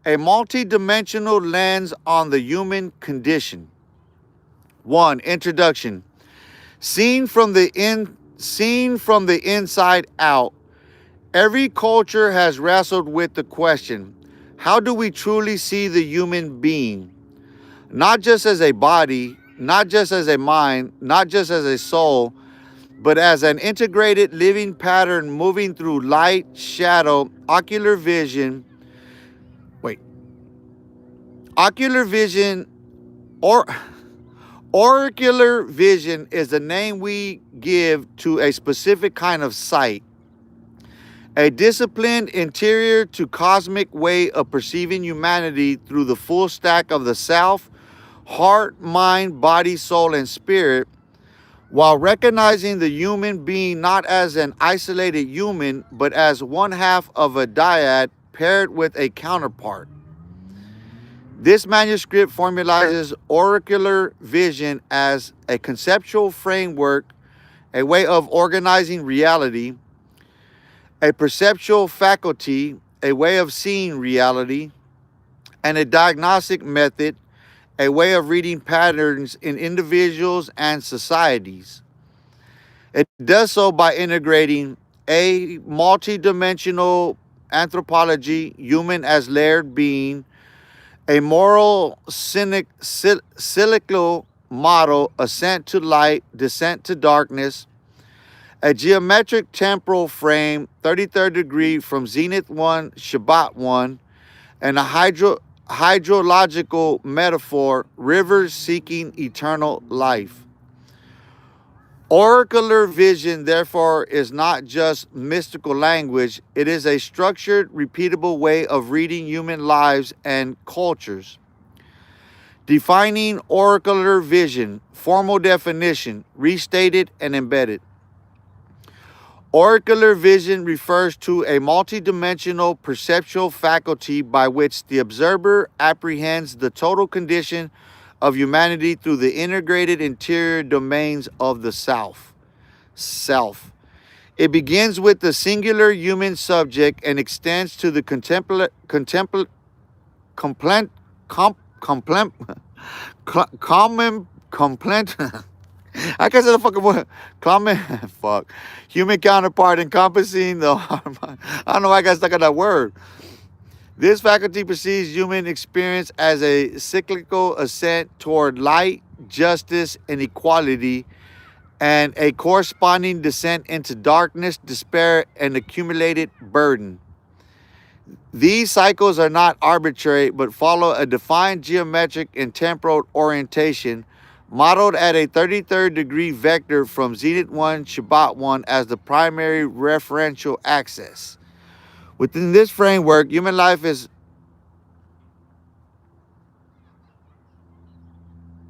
a multi-dimensional lens on the human condition. 1. Introduction. Seen from the inside out, every culture has wrestled with the question, how do we truly see the human being? Not just as a body, not just as a mind, not just as a soul, but as an integrated living pattern moving through light, shadow, ocular vision. Ocular vision or Oracular vision is the name we give to a specific kind of sight, a disciplined interior to cosmic way of perceiving humanity through the full stack of the self, heart, mind, body, soul, and spirit, while recognizing the human being not as an isolated human, but as one half of a dyad paired with a counterpart. This manuscript formalizes oracular vision as a conceptual framework, a way of organizing reality, a perceptual faculty, a way of seeing reality, and a diagnostic method, a way of reading patterns in individuals and societies. It does so by integrating a multidimensional anthropology, human as layered being, a moral cyclical model, ascent to light, descent to darkness, a geometric temporal frame, 33rd degree from Zenith 1, Shabbat 1, and a hydrological metaphor, rivers seeking eternal life. Oracular vision, therefore, is not just mystical language. It is a structured, repeatable way of reading human lives and cultures. Defining oracular vision, formal definition, restated and embedded. Oracular vision refers to a multidimensional perceptual faculty by which the observer apprehends the total condition of humanity through the integrated interior domains of the self. It begins with the singular human subject and extends to the I guess it's a fucking word. Human counterpart encompassing the I don't know why I got stuck on that word. This faculty perceives human experience as a cyclical ascent toward light, justice, and equality, and a corresponding descent into darkness, despair, and accumulated burden. These cycles are not arbitrary, but follow a defined geometric and temporal orientation, modeled at a 33rd degree vector from Zenith 1, Shabbat 1 as the primary referential axis. Within this framework, human life is...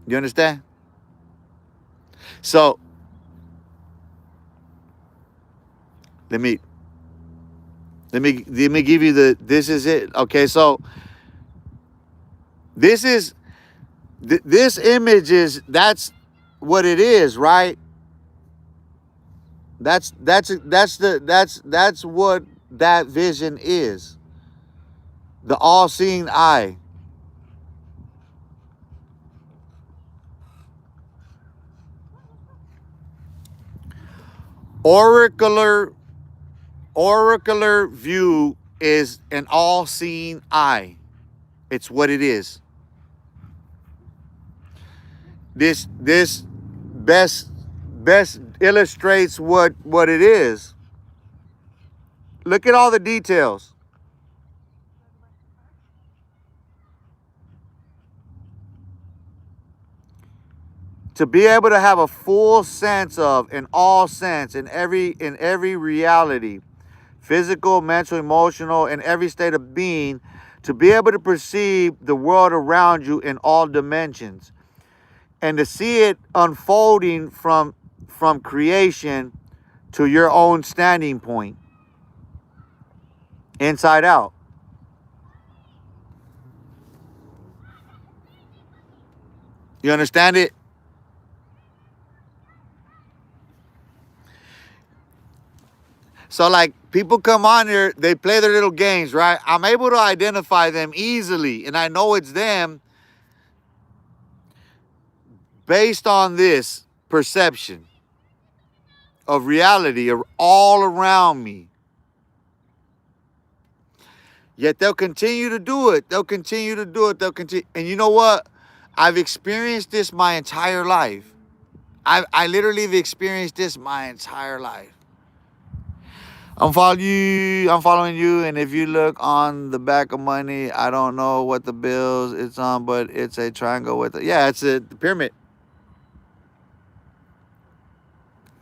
You understand? So, let me give you this is it. Okay, so this image is, that's what it is, right? That's what that vision is. The all-seeing eye. Oracular view is an all-seeing eye. It's what it is. This best illustrates what it is. Look at all the details. To be able to have a full sense of, in all sense, in every reality, physical, mental, emotional, in every state of being, to be able to perceive the world around you in all dimensions, and to see it unfolding from creation to your own standing point, inside out. You understand it? So like people come on here, they play their little games, right? I'm able to identify them easily, and I know it's them based on this perception of reality all around me. Yet they'll continue to do it. They'll continue to do it. They'll continue. And you know what? I've experienced this my entire life. I literally have experienced this my entire life. I'm following you, and if you look on the back of money, I don't know what the bills it's on, but it's a triangle with it's a pyramid.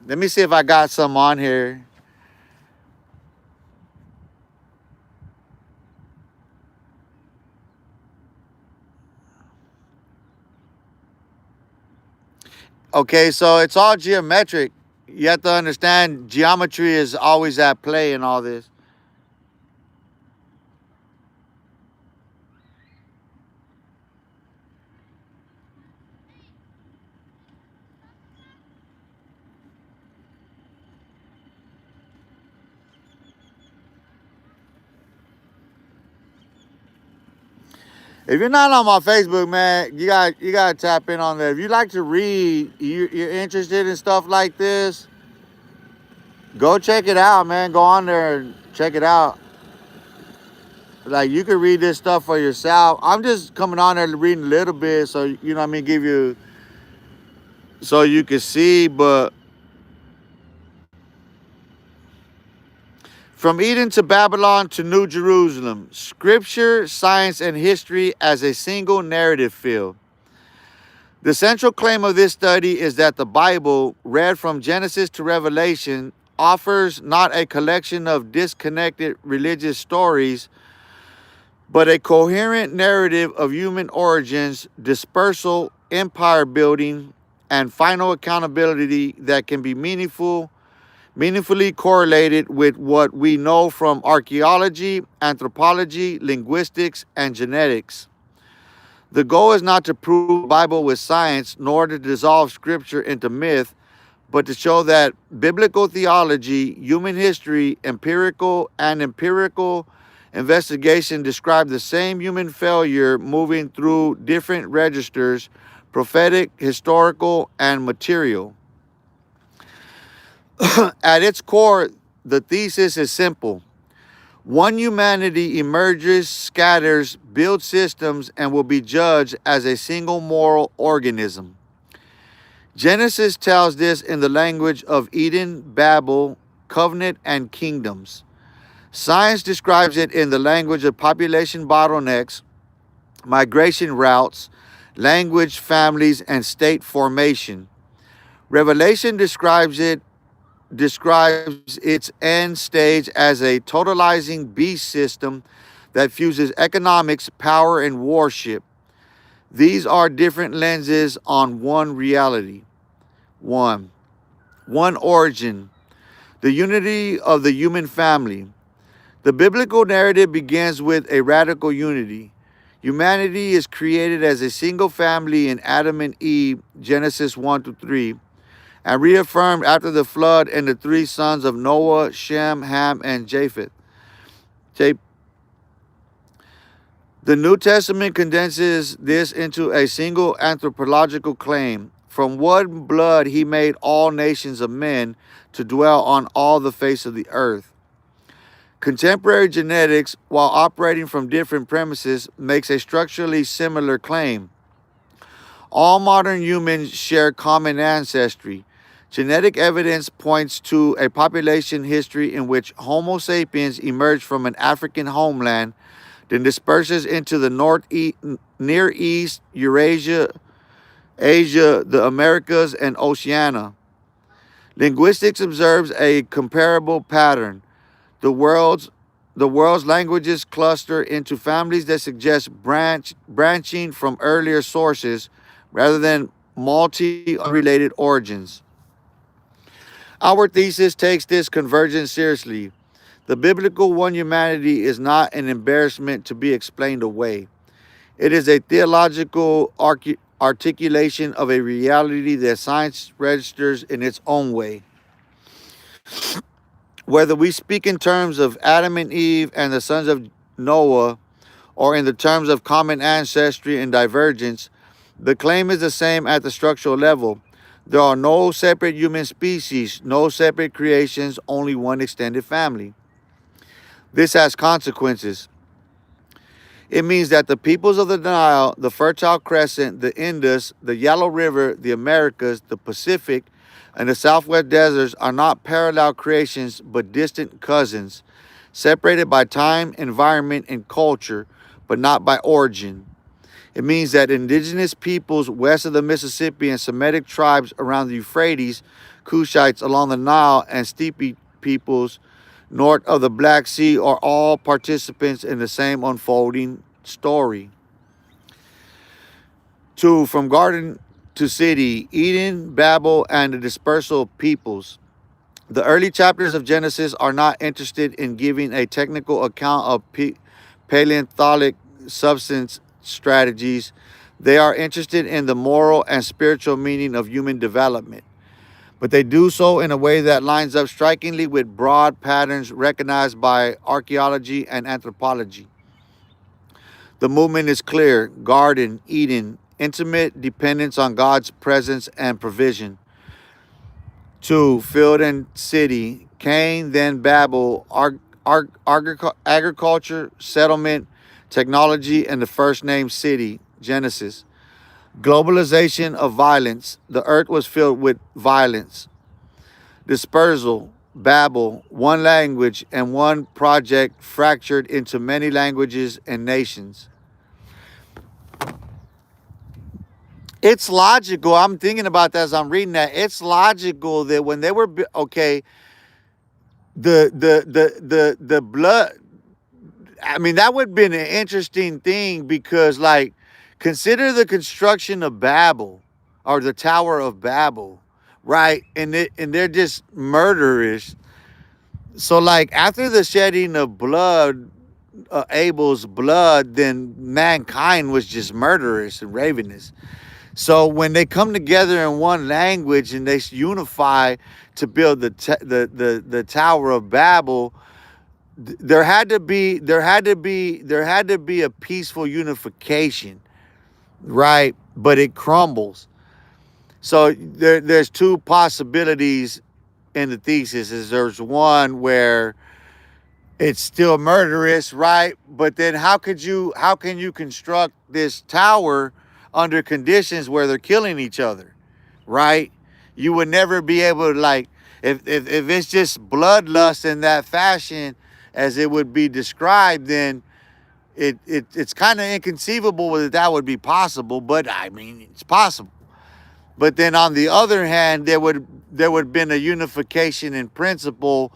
Let me see if I got some on here. Okay, so it's all geometric. You have to understand geometry is always at play in all this. If you're not on my Facebook, man, you got to tap in on there. If you like to read, you're interested in stuff like this, go check it out, man. Go on there and check it out. Like, you can read this stuff for yourself. I'm just coming on there reading a little bit, so you know what I mean, give you so you can see. But from Eden to Babylon to New Jerusalem, scripture, science, and history as a single narrative field. The central claim of this study is that the Bible, read from Genesis to Revelation, offers not a collection of disconnected religious stories, but a coherent narrative of human origins, dispersal, empire building, and final accountability that can be meaningfully correlated with what we know from archaeology, anthropology, linguistics, and genetics. The goal is not to prove the Bible with science, nor to dissolve scripture into myth, but to show that biblical theology, human history, empirical investigation describe the same human failure moving through different registers, prophetic, historical, and material. At its core, the thesis is simple. One humanity emerges, scatters, builds systems, and will be judged as a single moral organism. Genesis tells this in the language of Eden, Babel, covenant, and kingdoms. Science describes it in the language of population bottlenecks, migration routes, language, families, and state formation. Revelation describes its end stage as a totalizing beast system that fuses economics, power, and warship. These are different lenses on one reality. One origin, the unity of the human family. The biblical narrative begins with a radical unity. Humanity is created as a single family in Adam and Eve, Genesis 1-3, and reaffirmed after the flood and the three sons of Noah, Shem, Ham, and Japheth. The New Testament condenses this into a single anthropological claim. From one blood he made all nations of men to dwell on all the face of the earth. Contemporary genetics, while operating from different premises, makes a structurally similar claim. All modern humans share common ancestry. Genetic evidence points to a population history in which Homo sapiens emerged from an African homeland, then disperses into the Near East, Eurasia, Asia, the Americas, and Oceania. Linguistics observes a comparable pattern. The the world's languages cluster into families that suggest branching from earlier sources rather than multi unrelated origins. Our thesis takes this convergence seriously. The biblical one humanity is not an embarrassment to be explained away. It is a theological articulation of a reality that science registers in its own way. Whether we speak in terms of Adam and Eve and the sons of Noah, or in the terms of common ancestry and divergence, the claim is the same at the structural level. There are no separate human species, no separate creations, only one extended family. This has consequences. It means that the peoples of the Nile, the Fertile Crescent, the Indus, the Yellow River, the Americas, the Pacific, and the Southwest deserts are not parallel creations but distant cousins, separated by time, environment, and culture, but not by origin. It means that indigenous peoples west of the Mississippi and Semitic tribes around the Euphrates, Kushites along the Nile, and steppe peoples north of the Black Sea are all participants in the same unfolding story. 2. From garden to city, Eden, Babel, and the dispersal of peoples. The early chapters of Genesis are not interested in giving a technical account of paleontologic substance strategies. They are interested in the moral and spiritual meaning of human development. But they do so in a way that lines up strikingly with broad patterns recognized by archaeology and anthropology. The movement is clear: garden, Eden, intimate dependence on God's presence and provision. 2. Field and city, Cain, then Babel, agriculture, settlement, technology, and the first named city, Genesis. Globalization of violence, the earth was filled with violence. Dispersal, Babel, one language and one project fractured into many languages and nations. It's logical. I'm thinking about that as I'm reading that. It's logical that when they were okay, the blood. I mean, that would have been an interesting thing because, like, consider the construction of Babel or the Tower of Babel, right? And they're just murderous. So, like, after the shedding of blood, Abel's blood, then mankind was just murderous and ravenous. So when they come together in one language and they unify to build the Tower of Babel, there had to be a peaceful unification, right? But it crumbles. So there's two possibilities in the thesis. Is there's one where it's still murderous, right? But then how can you construct this tower under conditions where they're killing each other, right? You would never be able to, like, if it's just bloodlust in that fashion as it would be described, then it's kind of inconceivable that that would be possible, but I mean, it's possible. But then on the other hand, there would have been a unification in principle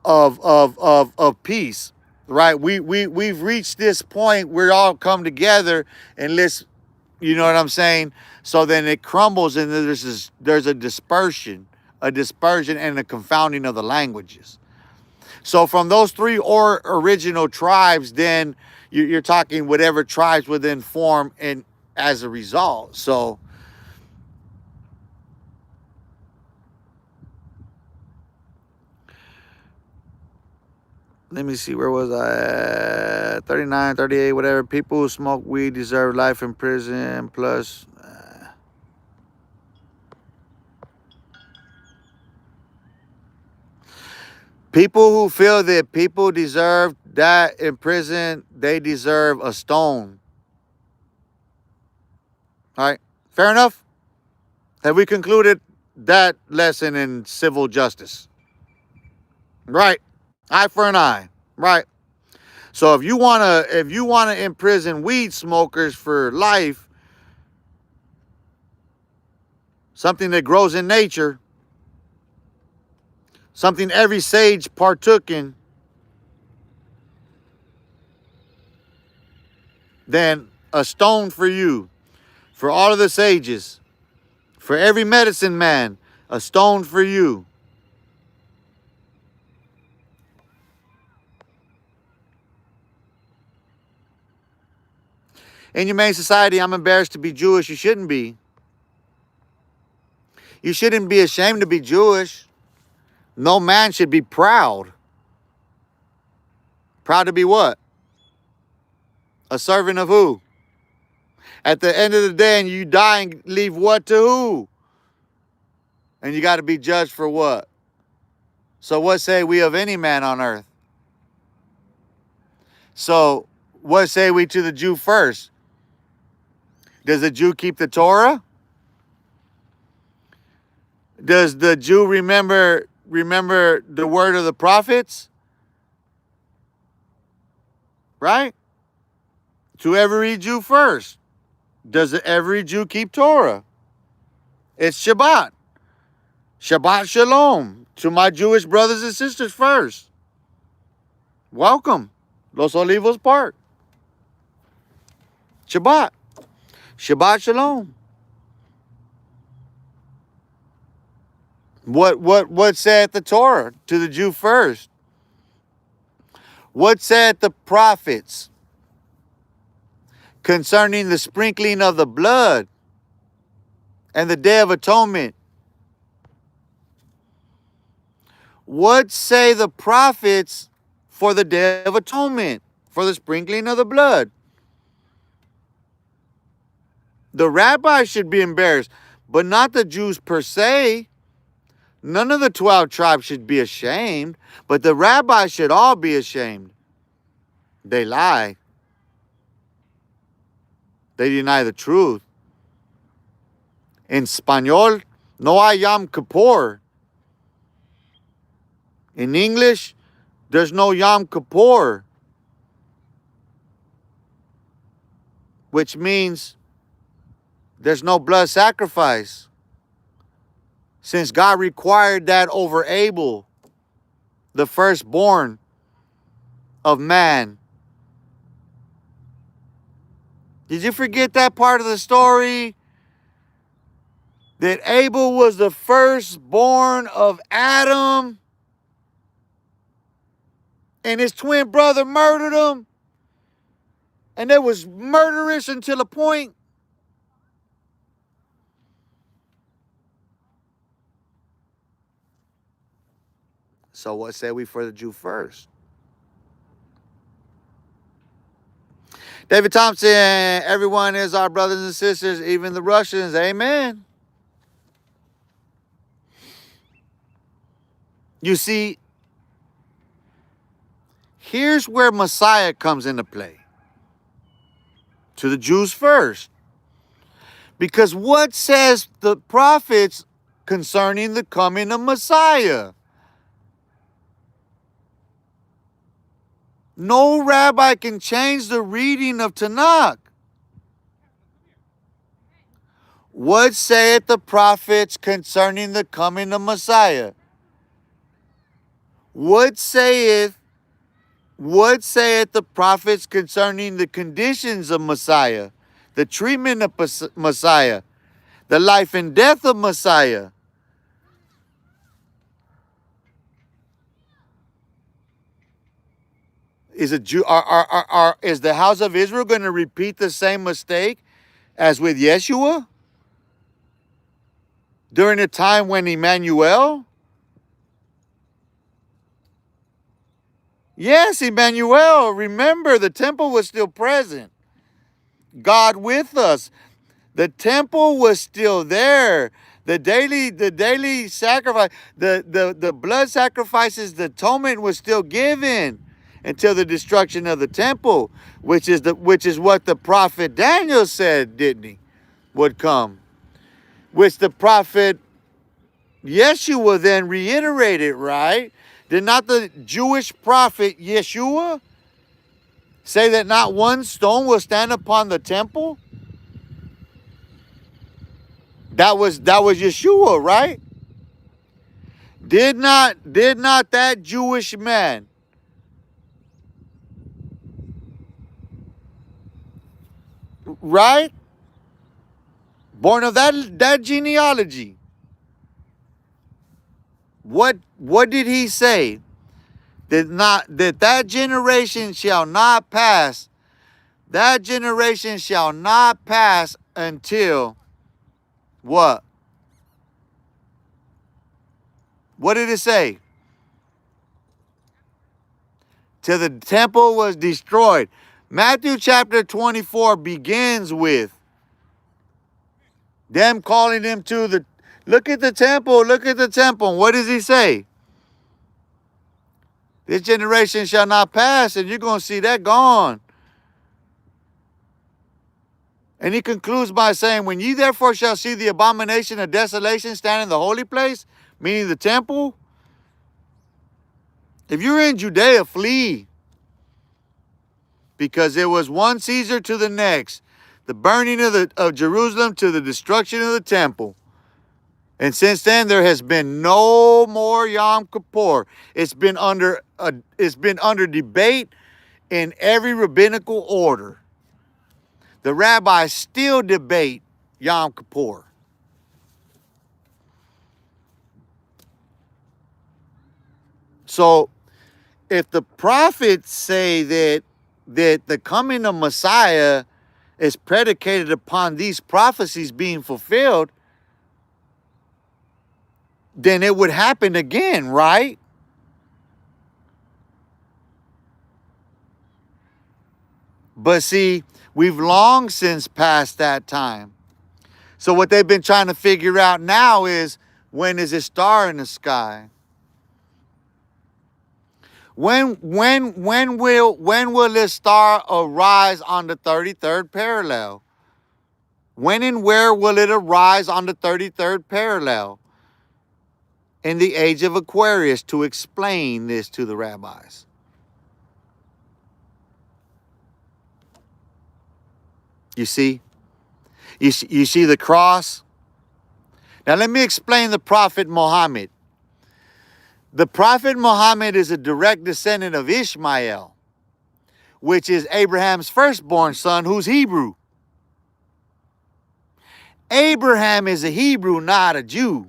of peace, right? We've reached this point where all come together and let's, you know what I'm saying? So then it crumbles and there's a dispersion and a confounding of the languages. So from those three original tribes, then you're talking whatever tribes would then form and as a result. So let me see, where was I at? 39, 38, whatever. People who smoke weed deserve life in prison plus. People who feel that people deserve that in prison, they deserve a stone. All right, fair enough? Have we concluded that lesson in civil justice? Right, eye for an eye, right? So if you wanna imprison weed smokers for life, something that grows in nature, something every sage partook in, then a stone for you. For all of the sages, for every medicine man, a stone for you. In humane society, I'm embarrassed to be Jewish. You shouldn't be. You shouldn't be ashamed to be Jewish. No man should be proud. Proud to be what? A servant of who? At the end of the day, and you die and leave what to who? And you got to be judged for what? So what say we of any man on earth? So what say we to the Jew first? Does the Jew keep the Torah? Does the Jew remember the word of the prophets? Right? To every Jew first. Does every Jew keep Torah? It's Shabbat. Shabbat Shalom to my Jewish brothers and sisters first. Welcome. Los Olivos Park. Shabbat. Shabbat Shalom. What said the Torah to the Jew first? What said the prophets concerning the sprinkling of the blood and the Day of Atonement? What say the prophets for the Day of Atonement, for the sprinkling of the blood? The rabbis should be embarrassed, but not the Jews per se. None of the 12 tribes should be ashamed, but the rabbis should all be ashamed. They lie. They deny the truth. In Spanish, no hay Yom Kippur. In English, there's no Yom Kippur. Which means there's no blood sacrifice. Since God required that over Abel, the firstborn of man. Did you forget that part of the story? That Abel was the firstborn of Adam, and his twin brother murdered him, and it was murderous until a point. So what say we for the Jew first? David Thompson, everyone is our brothers and sisters, even the Russians. Amen. You see, here's where Messiah comes into play. To the Jews first. Because what says the prophets concerning the coming of Messiah? No rabbi can change the reading of Tanakh. What saith the prophets concerning the coming of Messiah? What saith the prophets concerning the conditions of Messiah, the treatment of Messiah, the life and death of Messiah? Is the house of Israel going to repeat the same mistake as with Yeshua during the time when Emmanuel? Yes, Emmanuel. Remember, the temple was still present. God with us. The temple was still there. The daily sacrifice, the blood sacrifices, the atonement was still given until the destruction of the temple, which is what the prophet Daniel said, didn't he, would come. Which the prophet Yeshua then reiterated, right? Did not the Jewish prophet Yeshua say that not one stone will stand upon the temple? That was Yeshua, right? Did not that Jewish man right? Born of that genealogy. What did he say? That generation shall not pass. That generation shall not pass until what? What did it say? Till the temple was destroyed. Matthew chapter 24 begins with them calling him to the, look at the temple, look at the temple. What does he say? This generation shall not pass, and you're going to see that gone. And he concludes by saying, when ye therefore shall see the abomination of desolation stand in the holy place, meaning the temple, if you're in Judea, flee. Because there was one Caesar to the next, the burning of Jerusalem to the destruction of the temple. And since then, there has been no more Yom Kippur. It's been under debate in every rabbinical order. The rabbis still debate Yom Kippur. So, if the prophets say that the coming of Messiah is predicated upon these prophecies being fulfilled, then it would happen again, right? But see, we've long since passed that time. So what they've been trying to figure out now is, when is a star in the sky? When will this star arise on the 33rd parallel? When and where will it arise on the 33rd parallel? In the age of Aquarius, to explain this to the rabbis. You see? You see the cross? Now let me explain the Prophet Muhammad. The Prophet Muhammad is a direct descendant of Ishmael, which is Abraham's firstborn son, who's Hebrew. Abraham is a Hebrew, not a Jew.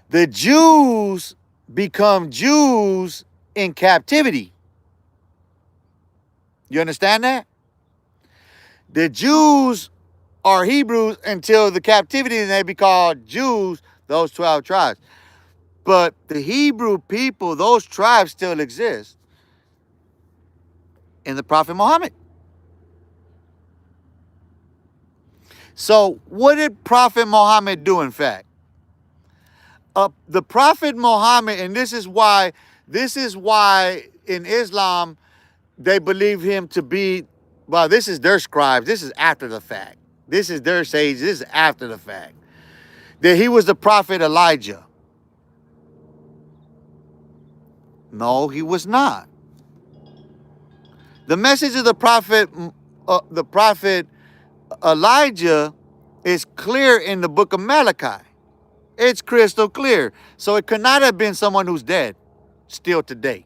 The Jews become Jews in captivity. You understand that? The Jews are Hebrews until the captivity, and they be called Jews, those 12 tribes. But the Hebrew people, those tribes still exist in the Prophet Muhammad. So what did Prophet Muhammad do, in fact? The Prophet Muhammad, and this is why in Islam they believe him to be, well, this is their scribes. This is after the fact. This is their sages. This is after the fact. That he was the prophet Elijah. No, he was not. The message of the prophet Elijah is clear in the book of Malachi. It's crystal clear. So it could not have been someone who's dead still today.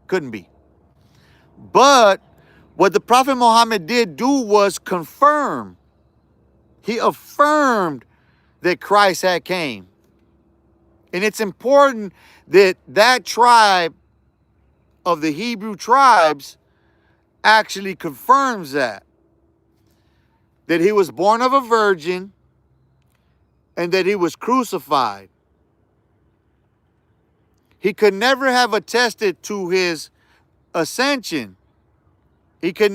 Couldn't be. But what the Prophet Muhammad did do was confirm. He affirmed that Christ had came. And it's important that that tribe of the Hebrew tribes actually confirms that. That he was born of a virgin and that he was crucified. He could never have attested to his ascension. He was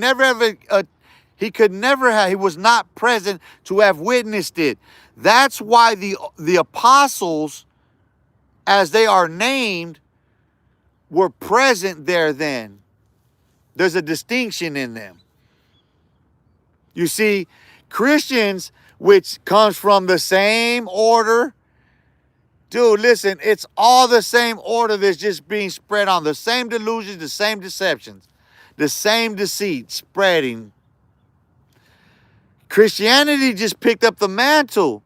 not present to have witnessed it. That's why the apostles, as they are named, were present there then. There's a distinction in them. You see, Christians, which comes from the same order, dude, listen, it's all the same order that's just being spread on. The same delusions, the same deceptions, the same deceit spreading. Christianity just picked up the mantle.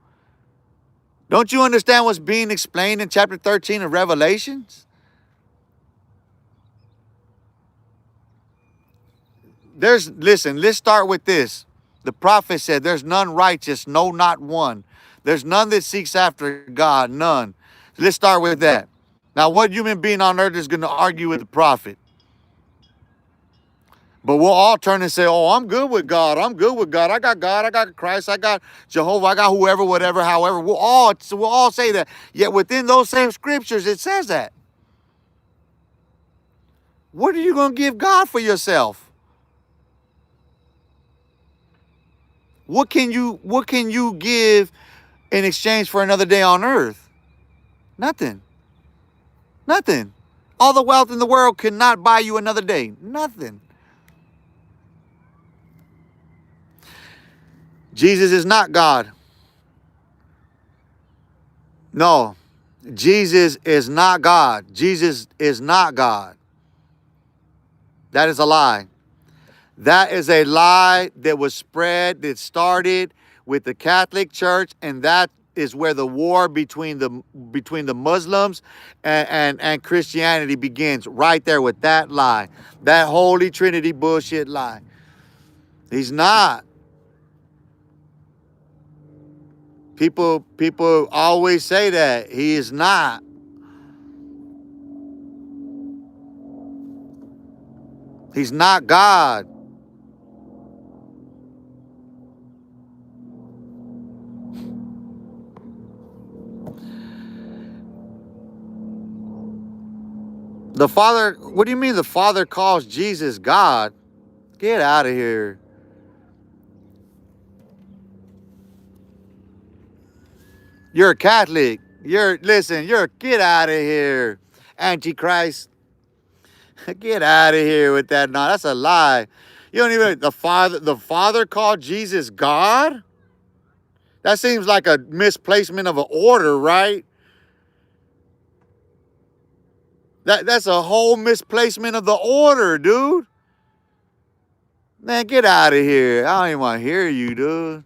Don't you understand what's being explained in chapter 13 of Revelations? Listen, let's start with this. The prophet said, there's none righteous, no, not one. There's none that seeks after God, none. Let's start with that. Now, what human being on earth is going to argue with the prophet? But we'll all turn and say, oh, I'm good with God. I'm good with God. I got Christ, I got Jehovah, I got whoever, whatever, however. We'll all say that. Yet within those same scriptures, it says that. What are you going to give God for yourself? What can you give in exchange for another day on earth? Nothing. Nothing. All the wealth in the world cannot buy you another day. Nothing. Jesus is not God. No. Jesus is not God. Jesus is not God. That is a lie. That is a lie that was spread, that started with the Catholic Church, and that is where the war between the Muslims and Christianity begins, right there with that lie. That Holy Trinity bullshit lie. He's not. People always say that. He is not. He's not God. The Father, what do you mean the Father calls Jesus God? Get out of here. You're a Catholic. Get out of here. Antichrist. Get out of here with that. No, that's a lie. You don't even, the Father called Jesus God? That seems like a misplacement of an order, right? That's a whole misplacement of the order, dude. Man, get out of here. I don't even want to hear you, dude.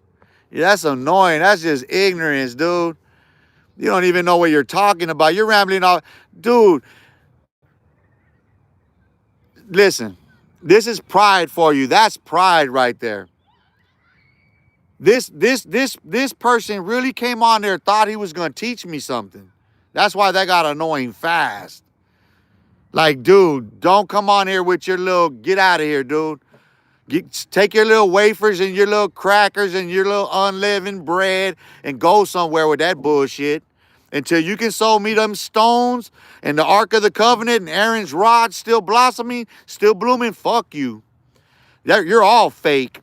Yeah, that's annoying. That's just ignorance, dude. You don't even know what you're talking about. You're rambling off. Dude, listen. This is pride for you. That's pride right there. This person really came on there, thought he was going to teach me something. That's why that got annoying fast. Like, dude, don't come on here with your little, get out of here, dude. Take your little wafers and your little crackers and your little unleavened bread and go somewhere with that bullshit until you can sow me them stones and the Ark of the Covenant and Aaron's rod still blossoming, still blooming. Fuck you. You're all fake.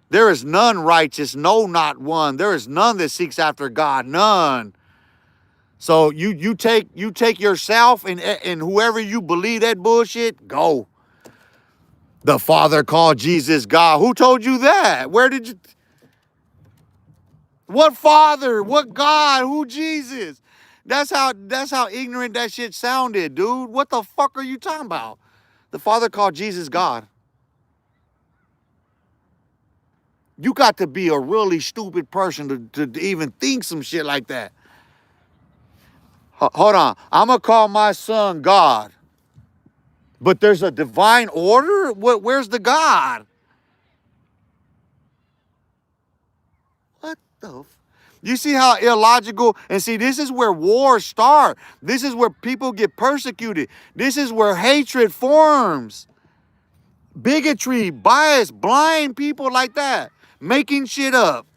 There is none righteous, no, not one. There is none that seeks after God, none. So you take yourself and whoever you believe that bullshit, go. The Father called Jesus God. Who told you that? Where did you? What Father? What God? Who Jesus? That's how ignorant that shit sounded, dude. What the fuck are you talking about? The Father called Jesus God. You got to be a really stupid person to even think some shit like that. Hold on. I'm going to call my son God. But there's a divine order? Where's the God? What the? You see how illogical? And see, this is where wars start. This is where people get persecuted. This is where hatred forms. Bigotry, bias, blind people like that. Making shit up.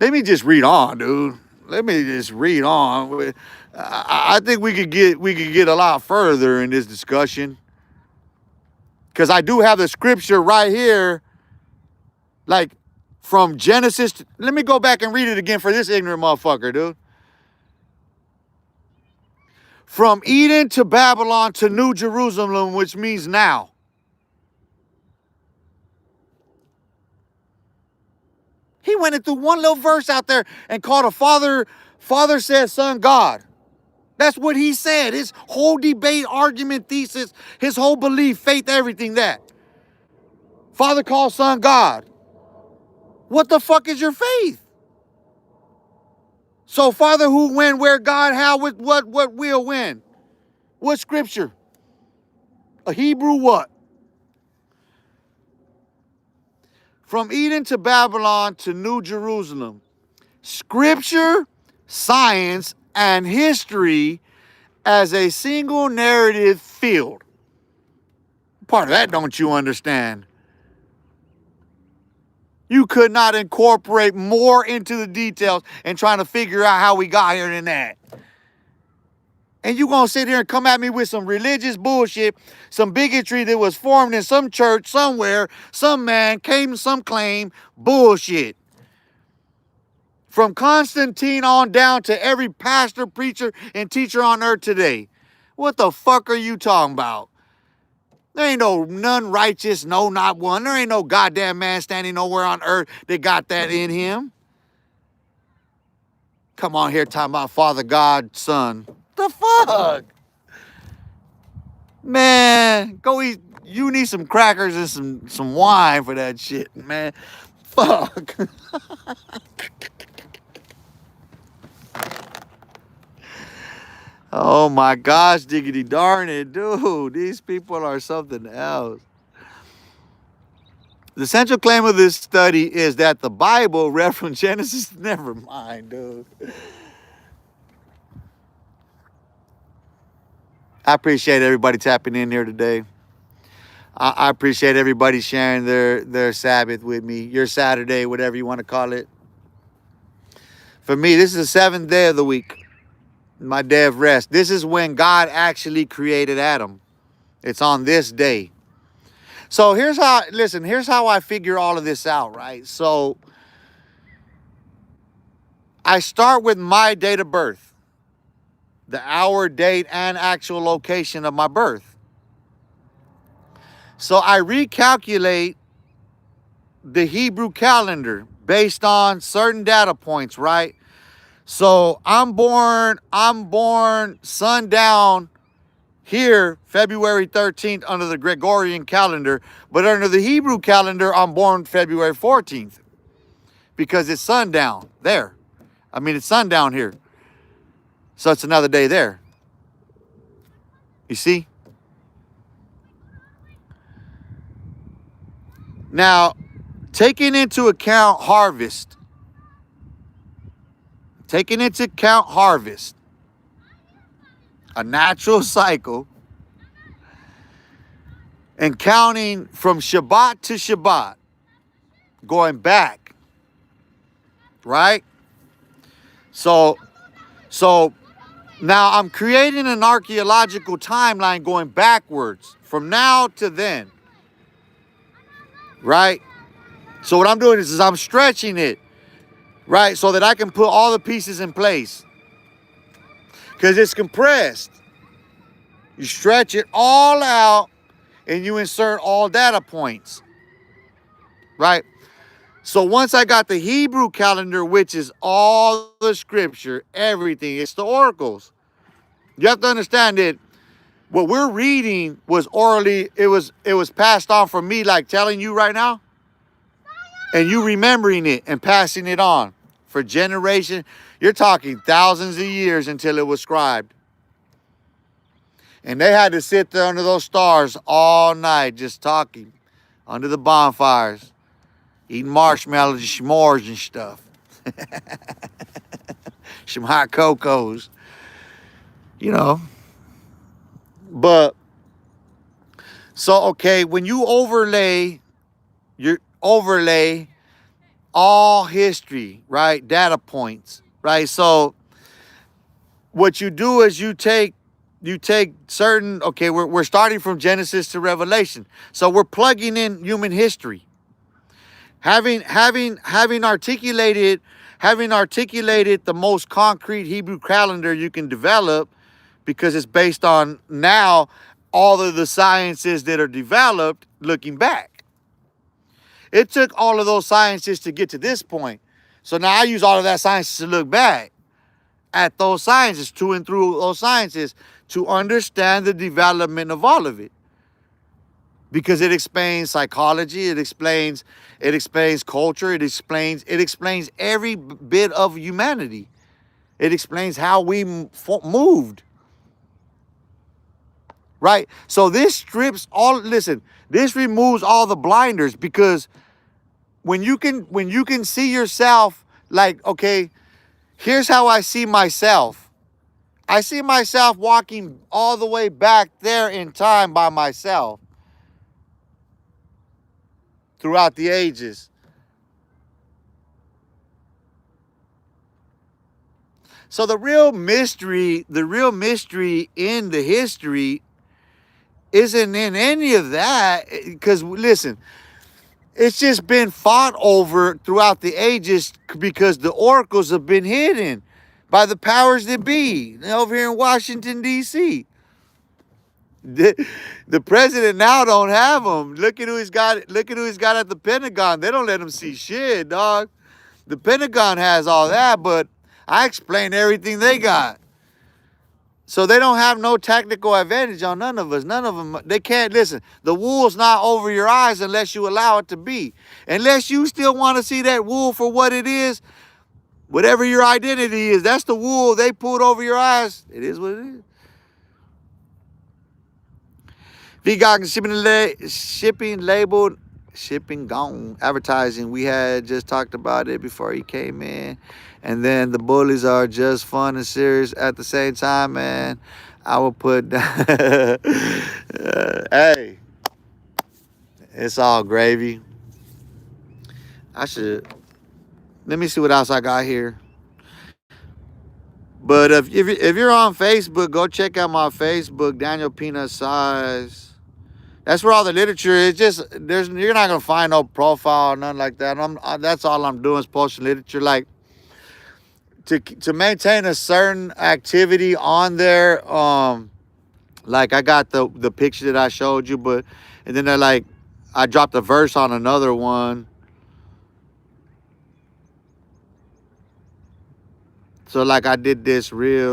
Let me just read on, dude. Let me just read on. I think we could get a lot further in this discussion. Because I do have the scripture right here. Like from Genesis. Let me go back and read it again for this ignorant motherfucker, dude. From Eden to Babylon to New Jerusalem, which means now. He went into one little verse out there and called a father said, son, God. That's what he said. His whole debate, argument, thesis, his whole belief, faith, everything that. Father called son God. What the fuck is your faith? So Father who, when, where, God, how, what will, when? What scripture? A Hebrew what? From Eden to Babylon to New Jerusalem. Scripture, science, and history as a single narrative field. Part of that don't you understand? You could not incorporate more into the details and trying to figure out how we got here than that. And you gonna sit here and come at me with some religious bullshit, some bigotry that was formed in some church somewhere, some man came, some claim, bullshit. From Constantine on down to every pastor, preacher, and teacher on earth today. What the fuck are you talking about? There ain't no none righteous, no, not one. There ain't no goddamn man standing nowhere on earth that got that in him. Come on here talking about Father God, Son. The fuck? Man, go eat. You need some crackers and some wine for that shit, man. Fuck. Oh my gosh, diggity darn it, dude. These people are something else. The central claim of this study is that the Bible read from Genesis. Never mind, dude. I appreciate everybody tapping in here today. I appreciate everybody sharing their Sabbath with me, your Saturday, whatever you want to call it. For me, this is the 7th day of the week, my day of rest. This is when God actually created Adam. It's on this day. So here's how I figure all of this out, right? So I start with my date of birth, the hour, date, and actual location of my birth. So I recalculate the Hebrew calendar based on certain data points, right? So I'm born sundown here, February 13th under the Gregorian calendar, but under the Hebrew calendar, I'm born February 14th because it's sundown there. I mean, it's sundown here. So it's another day there. You see? Now, taking into account harvest, a natural cycle, and counting from Shabbat to Shabbat, going back, right? So now I'm creating an archaeological timeline going backwards from now to then, right? So what I'm doing is I'm stretching it, right? So that I can put all the pieces in place. Because it's compressed. You stretch it all out and you insert all data points, right? So once I got the Hebrew calendar, which is all the scripture, everything, it's the oracles. You have to understand that what we're reading was orally, it was passed on from me, like telling you right now, and you remembering it and passing it on for generation. You're talking thousands of years until it was scribed. And they had to sit there under those stars all night just talking under the bonfires, eating marshmallows and s'mores and stuff. Some hot cocos, you know. But, so, okay, when you overlay all history, right? Data points, right? So what you do is you take certain, okay, we're starting from Genesis to Revelation. So we're plugging in human history. Having articulated the most concrete Hebrew calendar you can develop, because it's based on now all of the sciences that are developed looking back. It took all of those sciences to get to this point. So now I use all of that sciences to look back at those sciences, to and through those sciences, to understand the development of all of it. Because it explains psychology, it explains culture, it explains every bit of humanity. It explains how we moved. right? So this strips all, listen, this removes all the blinders, because when you can see yourself like, okay, here's how I see myself. I see myself walking all the way back there in time by myself throughout the ages. So the real mystery in the history isn't in any of that, because listen, it's just been fought over throughout the ages because the oracles have been hidden by the powers that be over here in Washington, D.C. The president now don't have them. Look at who he's got. Look at who he's got at the Pentagon. They don't let him see shit, dog. The Pentagon has all that, but I explained everything they got. So they don't have no tactical advantage on none of us. None of them. They can't, listen. The wool's not over your eyes unless you allow it to be. Unless you still want to see that wool for what it is, whatever your identity is, that's the wool they pulled over your eyes. It is what it is. Vegan shipping labeled, shipping gone. Advertising, we had just talked about it before he came in. And then the bullies are just fun and serious at the same time, man. I will put down. Hey, it's all gravy. I should, let me see what else I got here. But if you're on Facebook, go check out my Facebook, Daniel Peanut Saiz. That's where all the literature is. Just you're not gonna find no profile, nothing like that. That's all I'm doing is posting literature. Like to maintain a certain activity on there. Like I got the picture that I showed you, but and then they're like, I dropped a verse on another one. So like I did this real.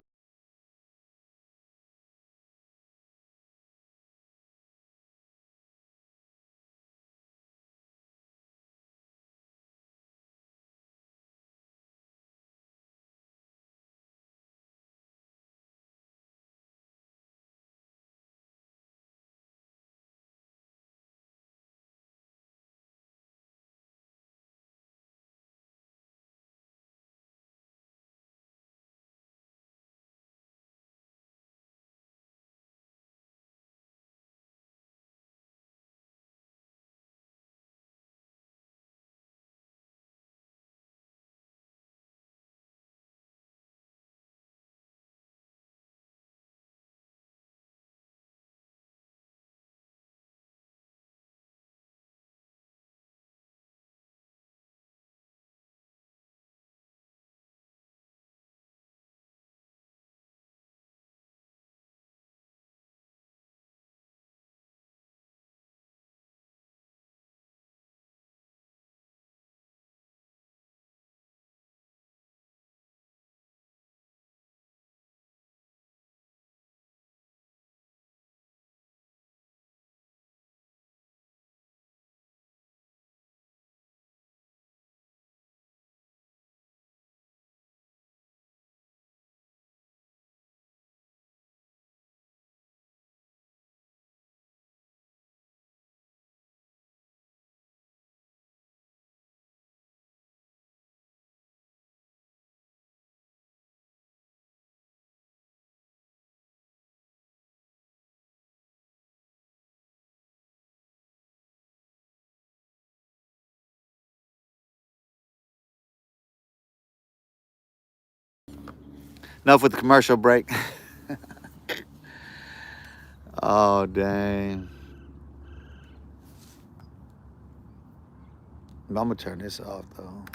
Enough with the commercial break. Oh dang. I'm gonna turn this off though.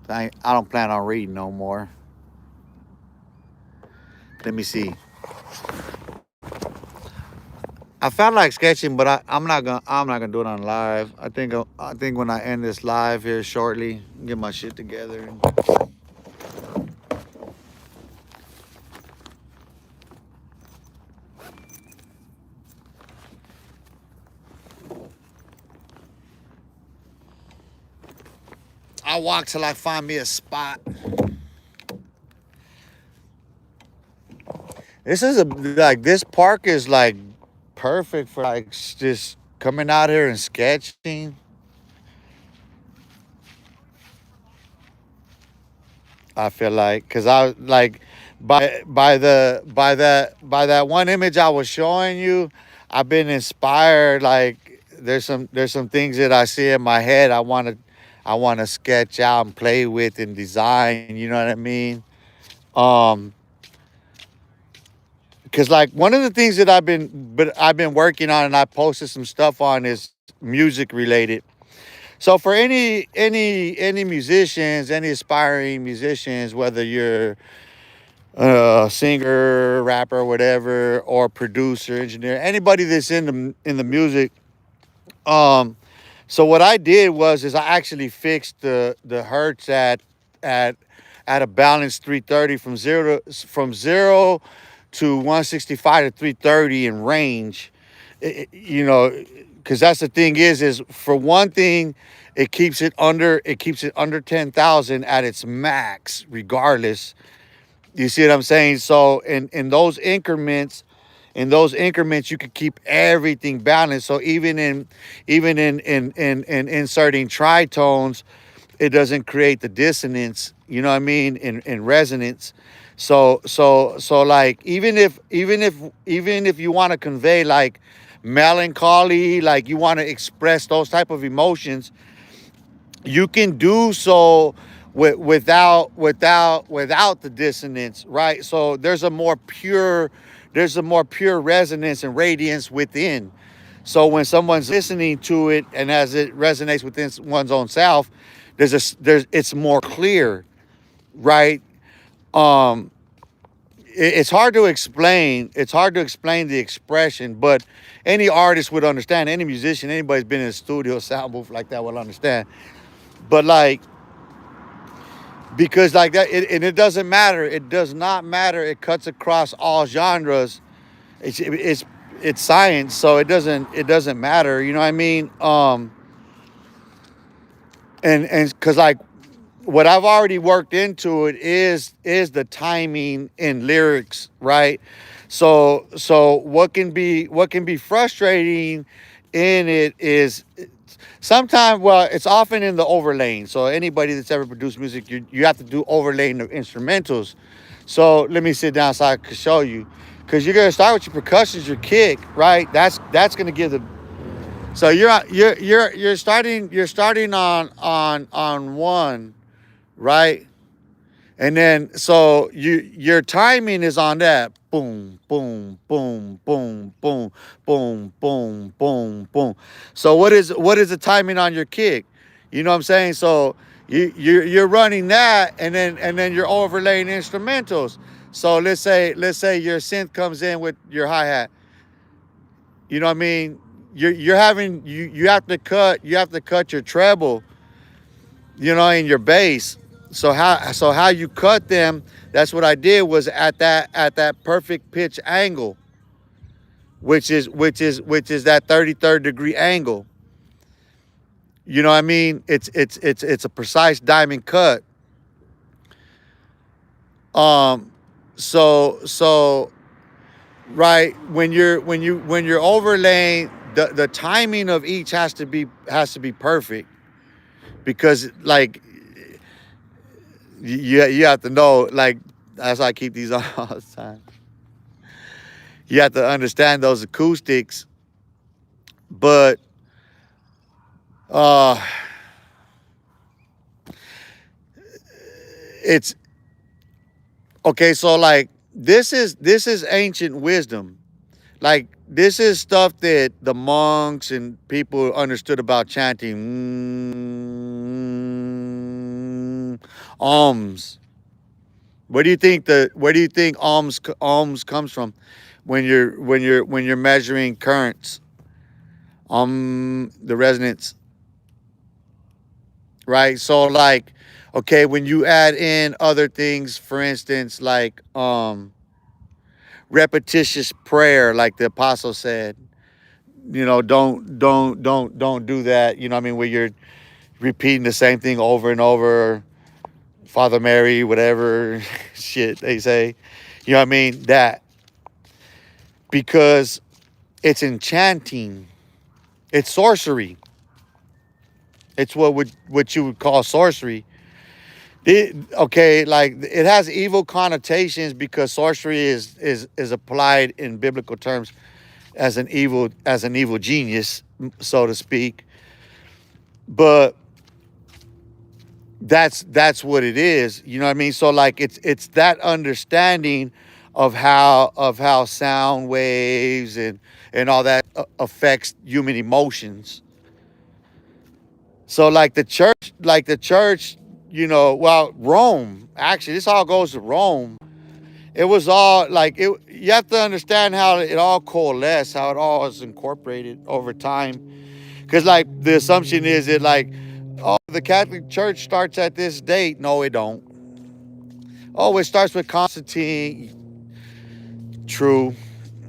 I don't plan on reading no more. Let me see. I felt like sketching, but I'm not gonna do it on live. I think when I end this live here shortly, get my shit together. I'll walk till I find me a spot. This is a like this park is like perfect for like just coming out here and sketching. I feel like because I like by that one image I was showing you, I've been inspired. Like there's some things that I see in my head I want to sketch out and play with and design. You know what I mean? Um, because like one of the things that I've been working on and I posted some stuff on is music related. So for any musicians, any aspiring musicians, whether you're singer, rapper, whatever, or producer, engineer, anybody that's in the music. Um, so what I did was is I actually fixed the hertz at at a balanced 330 from zero to 165 to 330 in range. You know, because that's the thing is for one thing, it keeps it under 10,000 at its max, regardless. You see what I'm saying? So in those increments, you could keep everything balanced. So even in inserting tritones, it doesn't create the dissonance. You know what I mean? In resonance. So like even if you want to convey like melancholy, like you want to express those type of emotions, you can do so without the dissonance, right? So there's a more pure resonance and radiance within. So when someone's listening to it and as it resonates within one's own self, there's it's more clear, right? um it's hard to explain. It's hard to explain the expression, but any artist would understand. Any musician, anybody's been in a studio, sound booth like that will understand. But like because like that and it doesn't matter, it does not matter, it cuts across all genres. It's science, so it doesn't matter, you know what I mean? And because like what I've already worked into it is the timing in lyrics, right? So what can be frustrating in it is sometimes, well, it's often in the overlaying. So anybody that's ever produced music, you have to do overlaying of instrumentals. So let me sit down so I can show you, because you're gonna start with your percussions, your kick, right? That's gonna give the. So you're starting on one, right? And then so your timing is on that boom, boom, boom, boom, boom, boom, boom, boom, boom. So what is the timing on your kick? You know what I'm saying? So you're running that and then you're overlaying instrumentals. So let's say your synth comes in with your hi-hat. You know what I mean? You're having you have to cut your treble, you know, in your bass. So how you cut them, that's what I did was at that perfect pitch angle, which is that 33rd degree angle. You know what I mean? It's a precise diamond cut. Um so right when you're overlaying, the timing of each has to be perfect, because like you have to know, like that's why I keep these on all the time. You have to understand those acoustics, but uh it's okay. So like this is ancient wisdom. Like this is stuff that the monks and people understood about chanting. Alms. Where do you think alms comes from when you're measuring currents? The resonance, right? So like, okay, when you add in other things, for instance, like repetitious prayer, like the apostle said, you know, don't do that. You know what I mean? Where you're repeating the same thing over and over, Father Mary, whatever shit they say. You know what I mean? That. because it's enchanting. It's sorcery. It's what you would call sorcery. Okay, like it has evil connotations because sorcery is applied in biblical terms as an evil genius, so to speak. But that's what it is. You know what I mean? So like it's that understanding of how sound waves and all that affects human emotions. So like the church, well, Rome, actually, this all goes to Rome. It was all like it. You have to understand how it all coalesced, how it all is incorporated over time. Because like the assumption is that like, oh, the Catholic Church starts at this date. No, it don't. Oh, it starts with Constantine. True,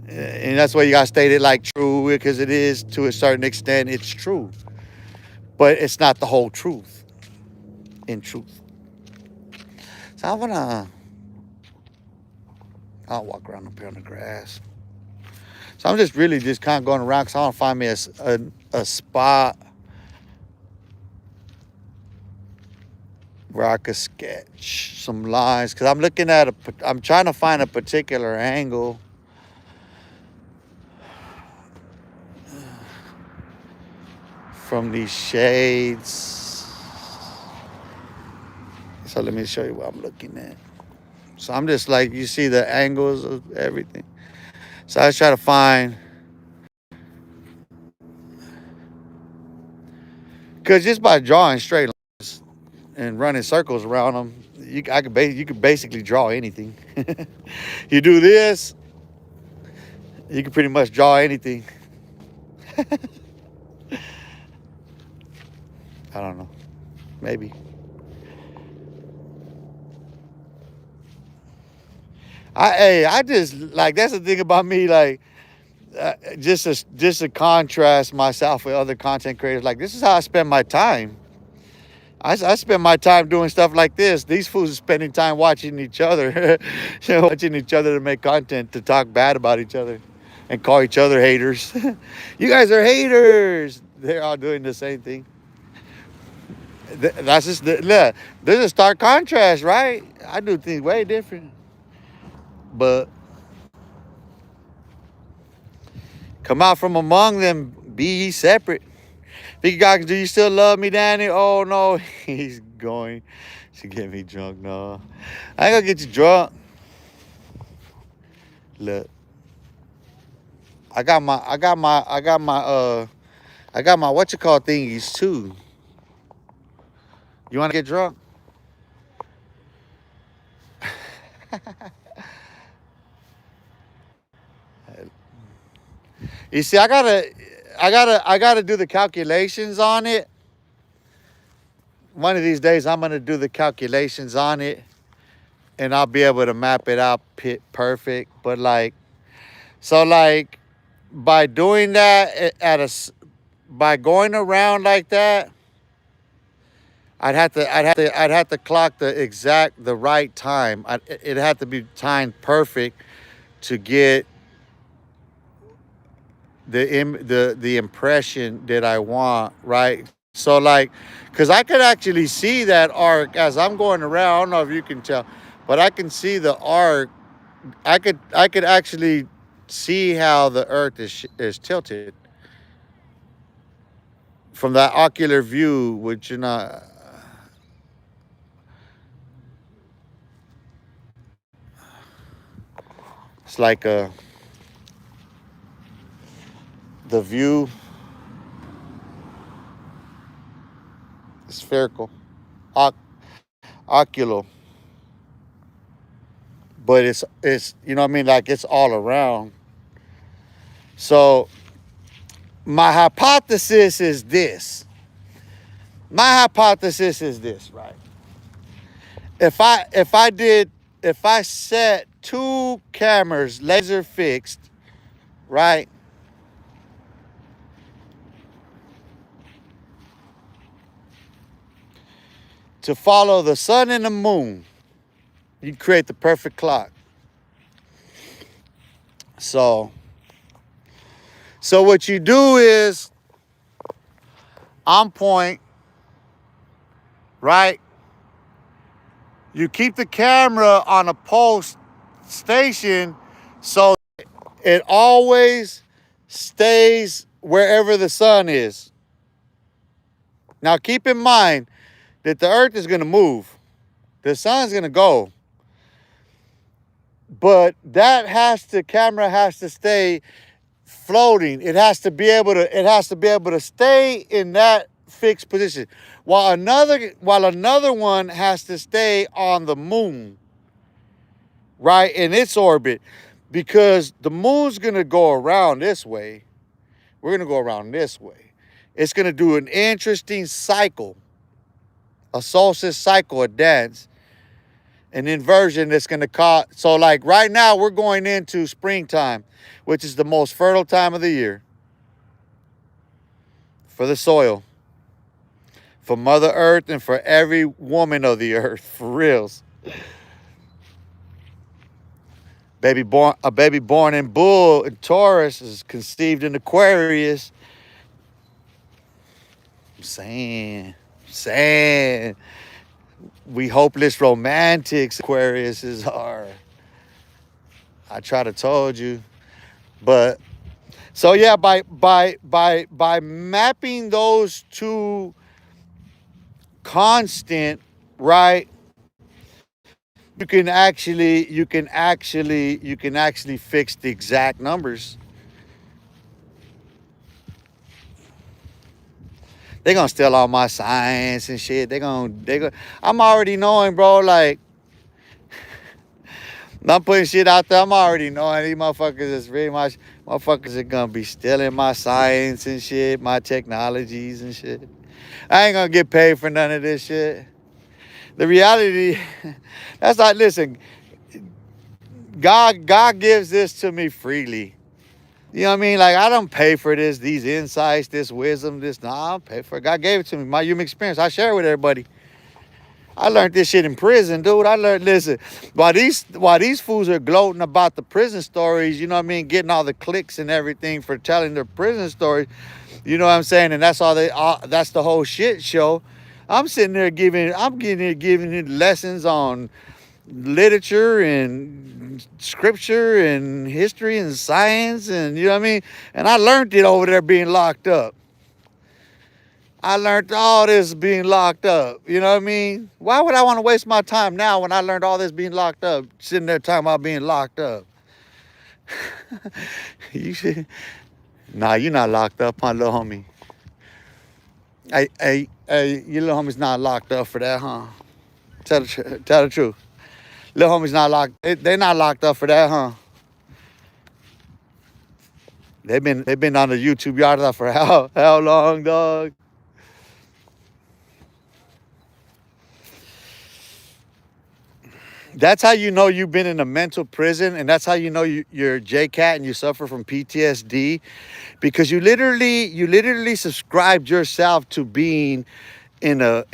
and that's why you gotta state it like true, because it is to a certain extent. It's true, but it's not the whole truth. In truth, so I'll walk around up here on the grass. So I'm just really just kind of going around because I want to find me a spot where I could sketch some lines, because I'm trying to find a particular angle from these shades. So let me show you what I'm looking at. So I'm just like, you see the angles of everything. So I was trying to find, because just by drawing straight lines and running circles around them, you could basically draw anything. You do this, you can pretty much draw anything. I don't know, maybe. I just like, that's the thing about me, like just to contrast myself with other content creators. Like, this is how I spend my time. I spend my time doing stuff like this. These fools are spending time watching each other, watching each other to make content, to talk bad about each other and call each other haters. You guys are haters. They're all doing the same thing. That's just look. There's a stark contrast, right? I do things way different, but come out from among them, be ye separate. Big God, do you still love me, Danny? Oh no, he's going to get me drunk. No, I ain't gonna get you drunk. Look, I got my what you call thingies too. You wanna get drunk? You see, I gotta do the calculations on it. One of these days, I'm gonna do the calculations on it, and I'll be able to map it out perfect. But like, so like, by doing that by going around like that, I'd have to clock the right time. It had to be timed perfect to get the impression that I want, right? So like, because I could actually see that arc as I'm going around. I don't know if you can tell, but I can see the arc. I could actually see how the Earth is tilted from that ocular view, which it's like the view spherical, oc, ocular, but it's you know what I mean, like it's all around. So my hypothesis is this. My hypothesis is this, right? If I set two cameras laser fixed, right, to follow the sun and the moon, you create the perfect clock. So So what you do is on point, right? You keep the camera on a post station so it always stays wherever the sun is. Now keep in mind that the earth is going to move. The sun's going to go. But camera has to stay floating. It has to be able to stay in that fixed position. While another one has to stay on the moon, right, in its orbit, because the moon's going to go around this way. We're going to go around this way. It's going to do an interesting cycle, a solstice cycle, a dance, an inversion that's going to cause. So like right now we're going into springtime, which is the most fertile time of the year for the soil, for Mother Earth, and for every woman of the earth, for reals. A baby born in Bull and Taurus is conceived in Aquarius. I'm saying. We hopeless romantics, Aquariuses are. I try to told you. But so yeah, by mapping those two constant, right, you can actually fix the exact numbers. They gonna steal all my science and shit. I'm already knowing, bro, like, I'm putting shit out there. I'm already knowing these motherfuckers is really much, motherfuckers are gonna be stealing my science and shit, my technologies and shit. I ain't gonna get paid for none of this shit. The reality, that's like, listen, God gives this to me freely. You know what I mean? Like, I don't pay for this, these insights, this wisdom, I don't pay for it. God gave it to me, my human experience. I share it with everybody. I learned this shit in prison, dude. Listen, while these fools are gloating about the prison stories, you know what I mean, getting all the clicks and everything for telling their prison stories, you know what I'm saying? And that's that's the whole shit show. I'm sitting there giving it lessons on literature and scripture and history and science, and you know what I mean? And I learned it over there being locked up. I learned all this being locked up. You know what I mean? Why would I want to waste my time now when I learned all this being locked up? Sitting there talking about being locked up. You should. Nah, you're not locked up, my little homie. Hey, your little homie's not locked up for that, huh? Tell the truth. Little homie's not locked. They're not locked up for that, huh? They've been on the YouTube yard for how long, dog? That's how you know you've been in a mental prison, and that's how you know you're JCat and you suffer from PTSD, because you literally subscribed yourself to being in a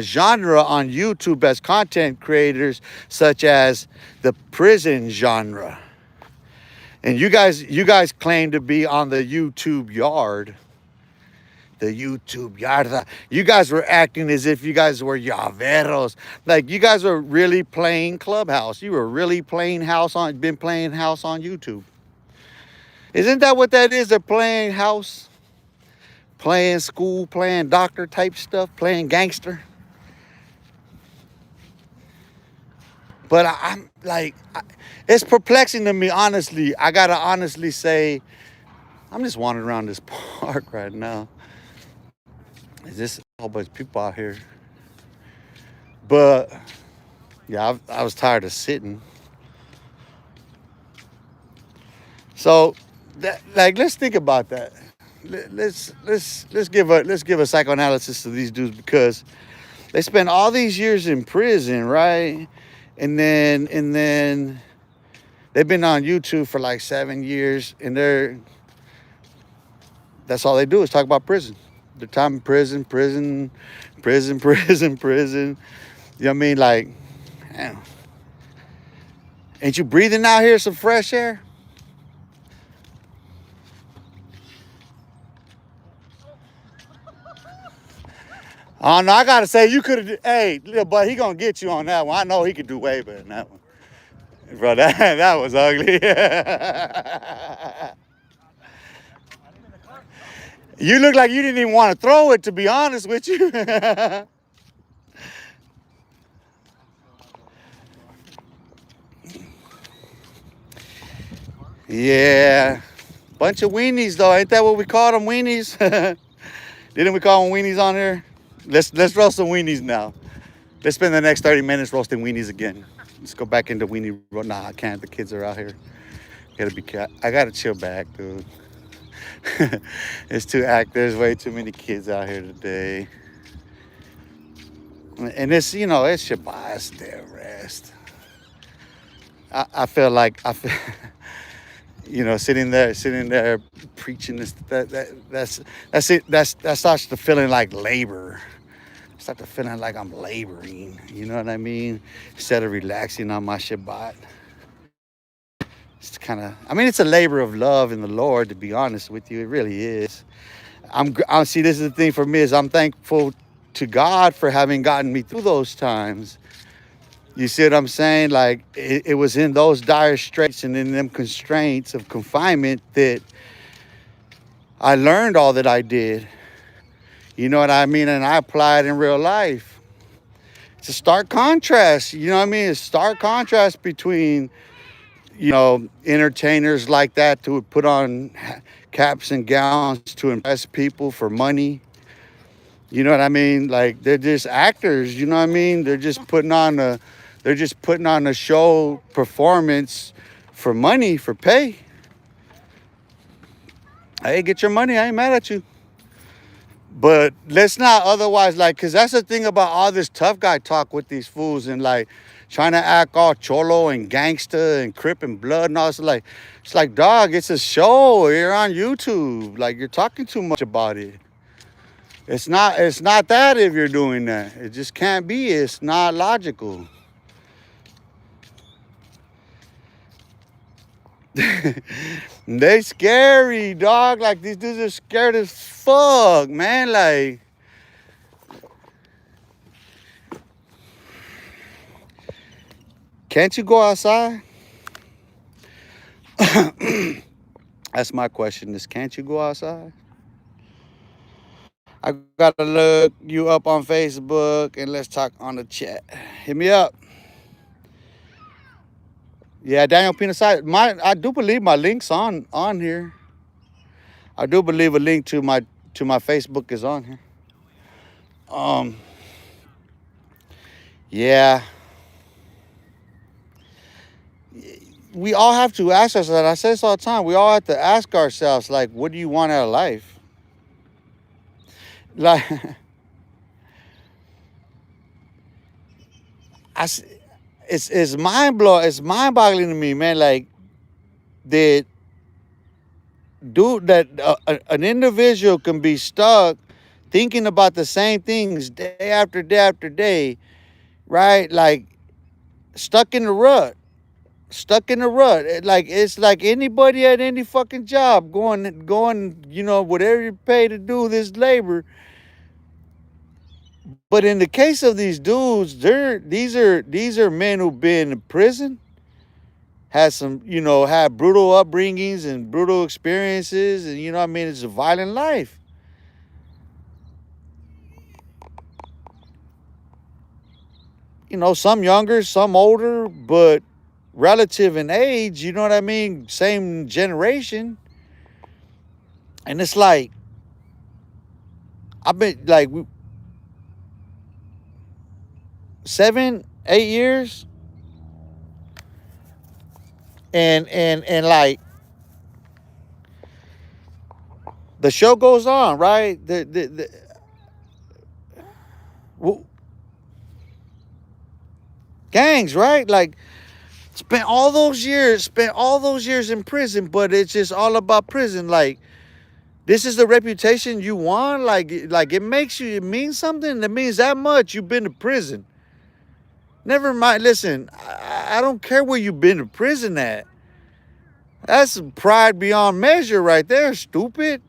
genre on YouTube as content creators, such as the prison genre. And you guys claim to be on the YouTube yard. The YouTube yard. You guys were acting as if you guys were llaveros. Like, you guys were really playing Clubhouse. You were really playing house on YouTube. Isn't that what that is? They're playing house, playing school, playing doctor type stuff, playing gangster. But I'm like, it's perplexing to me, honestly. I gotta honestly say, I'm just wandering around this park right now. There's just a whole bunch of people out here. But yeah, I was tired of sitting. So let's think about that. Let's give a psychoanalysis to these dudes, because they spent all these years in prison, right? And then they've been on YouTube for like 7 years, and that's all they do is talk about prison. Their time in prison. You know what I mean? Like, damn. Ain't you breathing out here some fresh air? Oh no, I gotta say you could have. Hey, little buddy, he gonna get you on that one. I know he could do way better than that one, bro. That was ugly. You look like you didn't even want to throw it, to be honest with you. Yeah, bunch of weenies though. Ain't that what we call them, weenies? Didn't we call them weenies on here? Let's roast some weenies now. Let's spend the next 30 minutes roasting weenies again. Let's go back into weenie. Nah, I can't. The kids are out here. Gotta be. I gotta chill back, dude. It's too active. There's way too many kids out here today. And it's, it's Shabbat. It's their rest. I feel like sitting there preaching this. That's it. That starts to feeling like labor. Start to feeling like I'm laboring. You know what I mean? Instead of relaxing on my Shabbat. It's it's a labor of love in the Lord, to be honest with you. It really is. I see, this is the thing for me, is I'm thankful to God for having gotten me through those times. You see what I'm saying? Like, it was in those dire straits and in them constraints of confinement that I learned all that I did. You know what I mean? And I applied in real life. It's a stark contrast. You know what I mean? It's a stark contrast between entertainers like that who would put on caps and gowns to impress people for money. You know what I mean? Like, they're just actors. You know what I mean? They're just putting on a show performance for money, for pay. Hey, get your money. I ain't mad at you. But let's not otherwise, because that's the thing about all this tough guy talk with these fools and trying to act all cholo and gangsta and crip and blood and all. It's like, dog, it's a show. You're on YouTube. Like, you're talking too much about it. It's not that if you're doing that. It just can't be. It's not logical. They scary, dog. Like, these dudes are scared as fuck, man. Like, can't you go outside? That's my question, is can't you go outside? I gotta look you up on Facebook and let's talk on the chat. Hit me up. Yeah, Daniel Pina side. I do believe my link's on here. I do believe a link to my Facebook is on here. Yeah. We all have to ask ourselves, I say this all the time, we all have to ask ourselves, like, what do you want out of life? Like, it's mind-blowing. It's mind-boggling to me, man. Like, that an individual can be stuck thinking about the same things day after day after day, right? Like, stuck in the rut. Like, it's like anybody at any fucking job going, whatever you pay to do this labor. But in the case of these dudes, these are men who've been in prison, had had brutal upbringings and brutal experiences, and it's a violent life. Some younger, some older, but relative in age, you know what I mean? Same generation. And it's like, I've been like 7, 8 years. And like, the show goes on, right? Gangs, right? Like, spent all those years in prison, but it's just all about prison. Like, this is the reputation you want? Like it means something? It means that much? You've been to prison. Never mind. Listen, I don't care where you've been to prison at. That's pride beyond measure right there, stupid.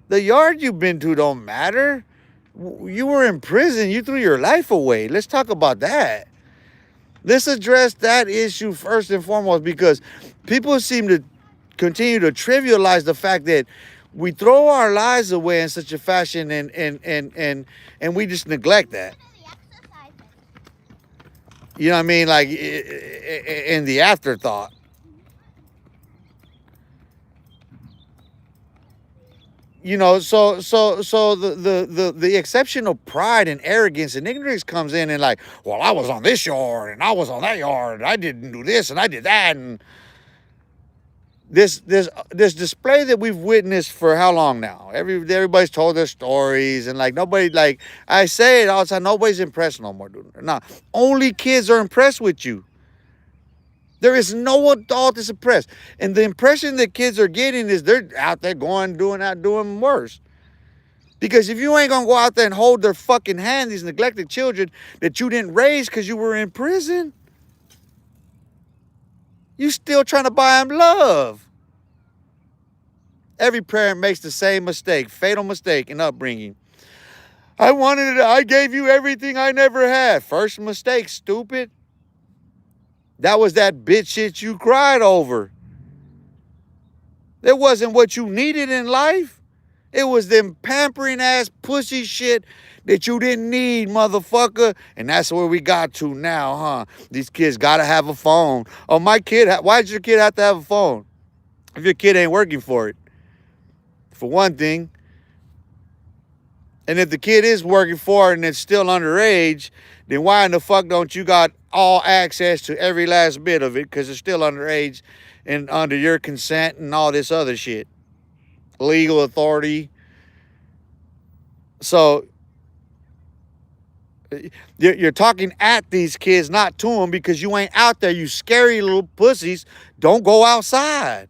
The yard you've been to don't matter. You were in prison. You threw your life away. Let's talk about that. Let's address that issue first and foremost, because people seem to continue to trivialize the fact that we throw our lives away in such a fashion, and we just neglect that. You know what I mean? Like in the afterthought. You know, so the exceptional pride and arrogance and ignorance comes in, and like, well, I was on this yard and I was on that yard and I didn't do this and I did that, and this display that we've witnessed for how long now? Everybody's told their stories, and like nobody, like I say it all the time, nobody's impressed no more, dude. Now, only kids are impressed with you. There is no adult that's impressed. And the impression that kids are getting is they're out there going, doing worse. Because if you ain't gonna go out there and hold their fucking hand, these neglected children that you didn't raise because you were in prison, you still trying to buy them love. Every parent makes the same mistake, fatal mistake in upbringing. I wanted it, I gave you everything I never had. First mistake, stupid. That was that bitch shit you cried over. It wasn't what you needed in life. It was them pampering ass pussy shit that you didn't need, motherfucker. And that's where we got to now, huh? These kids gotta have a phone. Oh, my kid, why does your kid have to have a phone? If your kid ain't working for it, for one thing. And if the kid is working for it and it's still underage, then why in the fuck don't you got all access to every last bit of it? Because it's still underage and under your consent and all this other shit. Legal authority. So you're talking at these kids, not to them, because you ain't out there, you scary little pussies. Don't go outside.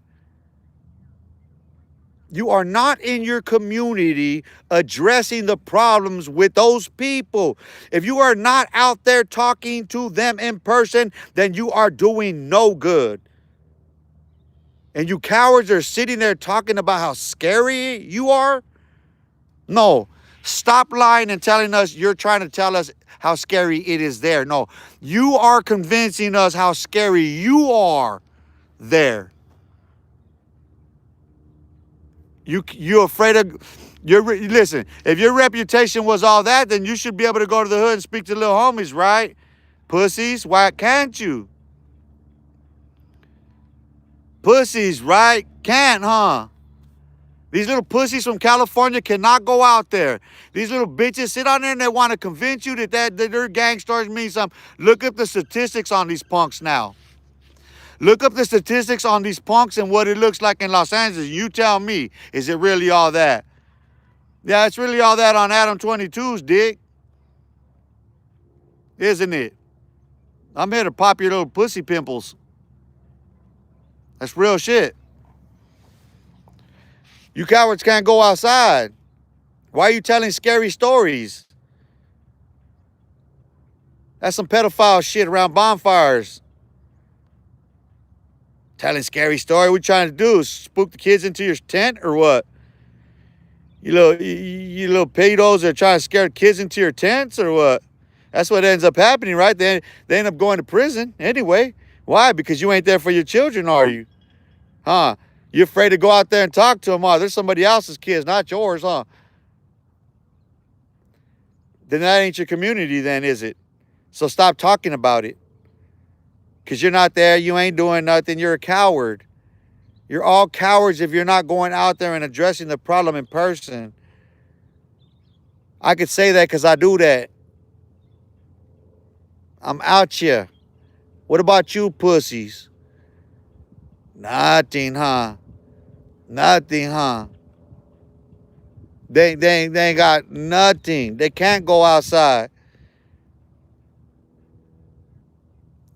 You are not in your community addressing the problems with those people. If you are not out there talking to them in person, then you are doing no good. And you cowards are sitting there talking about how scary you are? No. Stop lying and telling us you're trying to tell us how scary it is there. No. You are convincing us how scary you are there. You afraid of listen, if your reputation was all that, then you should be able to go to the hood and speak to little homies, right? Pussies, why can't you? Pussies, right? Can't, huh? These little pussies from California cannot go out there. These little bitches sit on there and they want to convince you that their gang stars mean something. Look up the statistics on these punks now. Look up the statistics on these punks and what it looks like in Los Angeles. You tell me, is it really all that? Yeah, it's really all that on Adam 22's dick. Isn't it? I'm here to pop your little pussy pimples. That's real shit. You cowards can't go outside. Why are you telling scary stories? That's some pedophile shit around bonfires. Telling scary story. What you trying to do? Spook the kids into your tent or what? You little pedos are trying to scare kids into your tents or what? That's what ends up happening, right? They end up going to prison anyway. Why? Because you ain't there for your children, are you? Huh? You're afraid to go out there and talk to them, huh? They're somebody else's kids, not yours, huh? Then that ain't your community then, is it? So stop talking about it. Because you're not there, you ain't doing nothing, you're a coward. You're all cowards if you're not going out there and addressing the problem in person. I could say that because I do that. I'm out here. What about you pussies? Nothing, huh? Nothing, huh? They ain't got nothing. They can't go outside.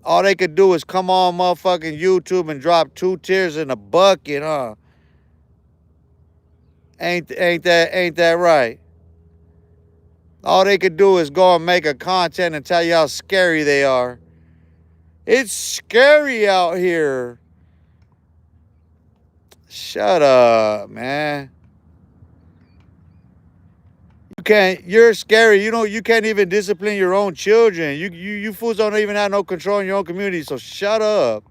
All they could do is come on motherfucking YouTube and drop 2 tears in a bucket, huh? Ain't that right? All they could do is go and make a content and tell you how scary they are. It's scary out here. Shut up, man. You can't. You're scary. You can't even discipline your own children. You fools don't even have no control in your own community. So shut up.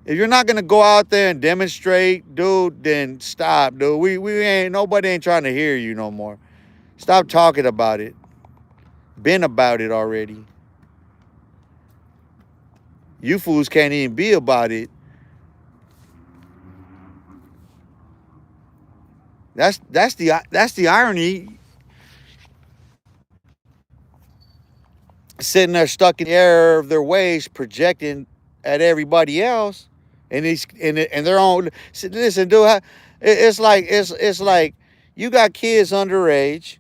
If you're not gonna go out there and demonstrate, dude, then stop, dude. We ain't nobody ain't trying to hear you no more. Stop talking about it. Been about it already. You fools can't even be about it. That's the irony. Sitting there stuck in the error of their ways, projecting at everybody else, and their own. Listen, dude, it's like you got kids underage.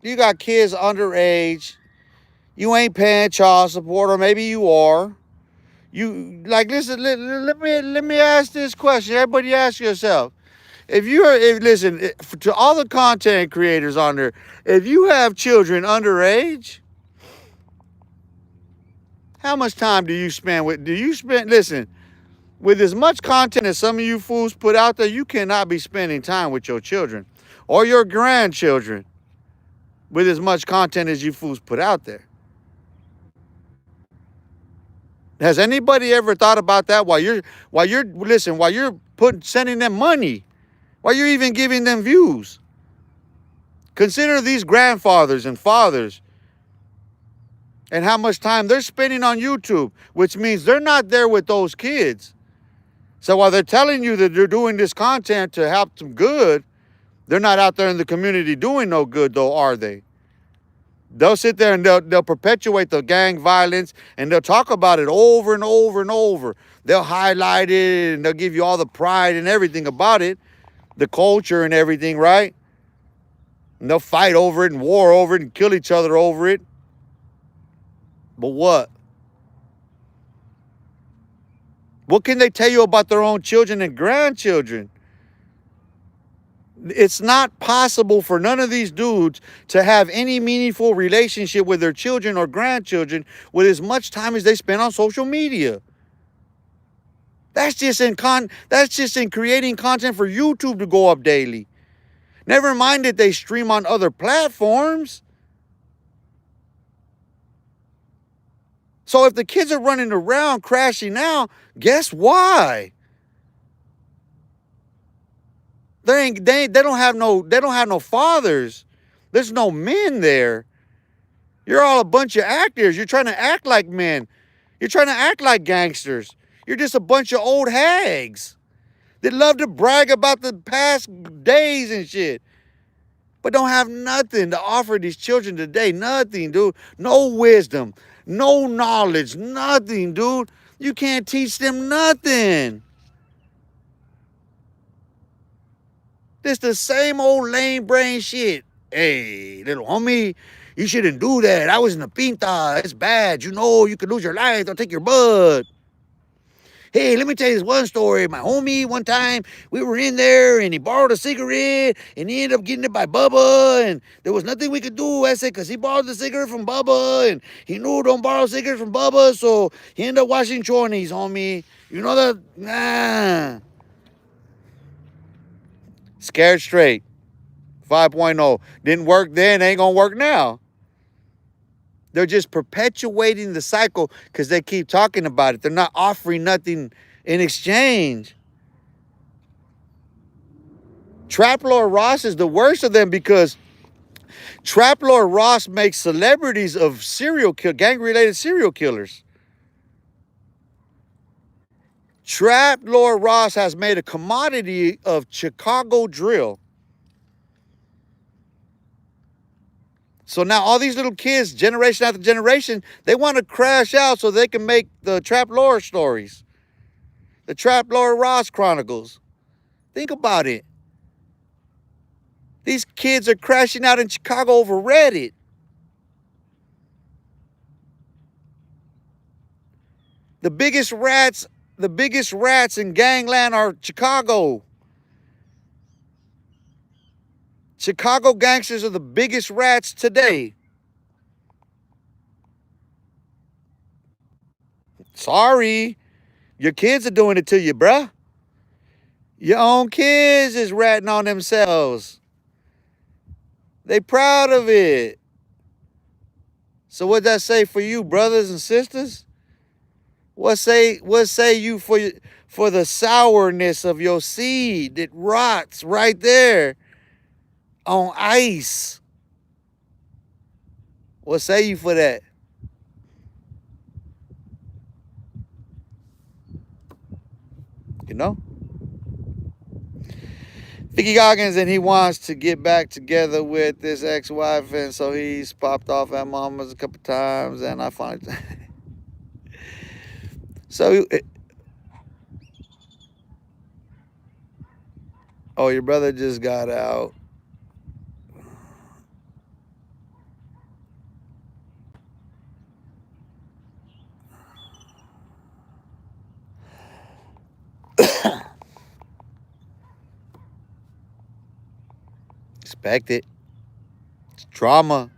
You got kids underage. You ain't paying child support, or maybe you are. You like listen. Let me ask this question. Everybody, ask yourself. If listen to all the content creators on there, if you have children underage, how much time do you spend with? Do you spend? Listen, with as much content as some of you fools put out there, you cannot be spending time with your children or your grandchildren with as much content as you fools put out there. Has anybody ever thought about that while you're sending them money, while you're even giving them views? Consider these grandfathers and fathers and how much time they're spending on YouTube, which means they're not there with those kids. So while they're telling you that they're doing this content to help them good, they're not out there in the community doing no good, though, are they? They'll sit there and they'll perpetuate the gang violence, and they'll talk about it over and over and over. They'll highlight it, and they'll give you all the pride and everything about it, the culture and everything, right? And they'll fight over it and war over it and kill each other over it. But what? What can they tell you about their own children and grandchildren? It's not possible for none of these dudes to have any meaningful relationship with their children or grandchildren with as much time as they spend on social media. That's just in creating content for YouTube to go up daily. Never mind that they stream on other platforms. So if the kids are running around crashing out, guess why? They don't have no fathers. There's no men there. You're all a bunch of actors. You're trying to act like men. You're trying to act like gangsters. You're just a bunch of old hags that love to brag about the past days and shit, but don't have nothing to offer these children today. Nothing, dude. No wisdom, no knowledge, nothing, dude. You can't teach them nothing. This the same old lame brain shit. Hey, little homie, you shouldn't do that. I was in a pinta. It's bad. You know, you could lose your life. They'll take your blood. Hey, let me tell you this one story. My homie, one time, we were in there, and he borrowed a cigarette, and he ended up getting it by Bubba, and there was nothing we could do, I said, because he borrowed the cigarette from Bubba, and he knew don't borrow cigarettes from Bubba, so he ended up washing chonies, homie. You know that? Nah. Scared straight. 5.0. Didn't work then, ain't gonna work now. They're just perpetuating the cycle because they keep talking about it. They're not offering nothing in exchange. Trap Lord Ross is the worst of them because Trap Lord Ross makes celebrities of gang-related serial killers. Trap Lord Ross has made a commodity of Chicago drill. So now all these little kids, generation after generation, they want to crash out so they can make the Trap Lord stories. The Trap Lord Ross Chronicles. Think about it. These kids are crashing out in Chicago over Reddit. The biggest rats in gangland are Chicago. Chicago gangsters are the biggest rats today. Sorry. Your kids are doing it to you, bruh. Your own kids is ratting on themselves. They proud of it. So what that say for you, brothers and sisters? What say you for the sourness of your seed that rots right there on ice? What say you for that? You know? Vicky Goggins, and he wants to get back together with his ex-wife, and so he's popped off at mama's a couple times, and I finally. So, oh, your brother just got out. Expect it. It's trauma.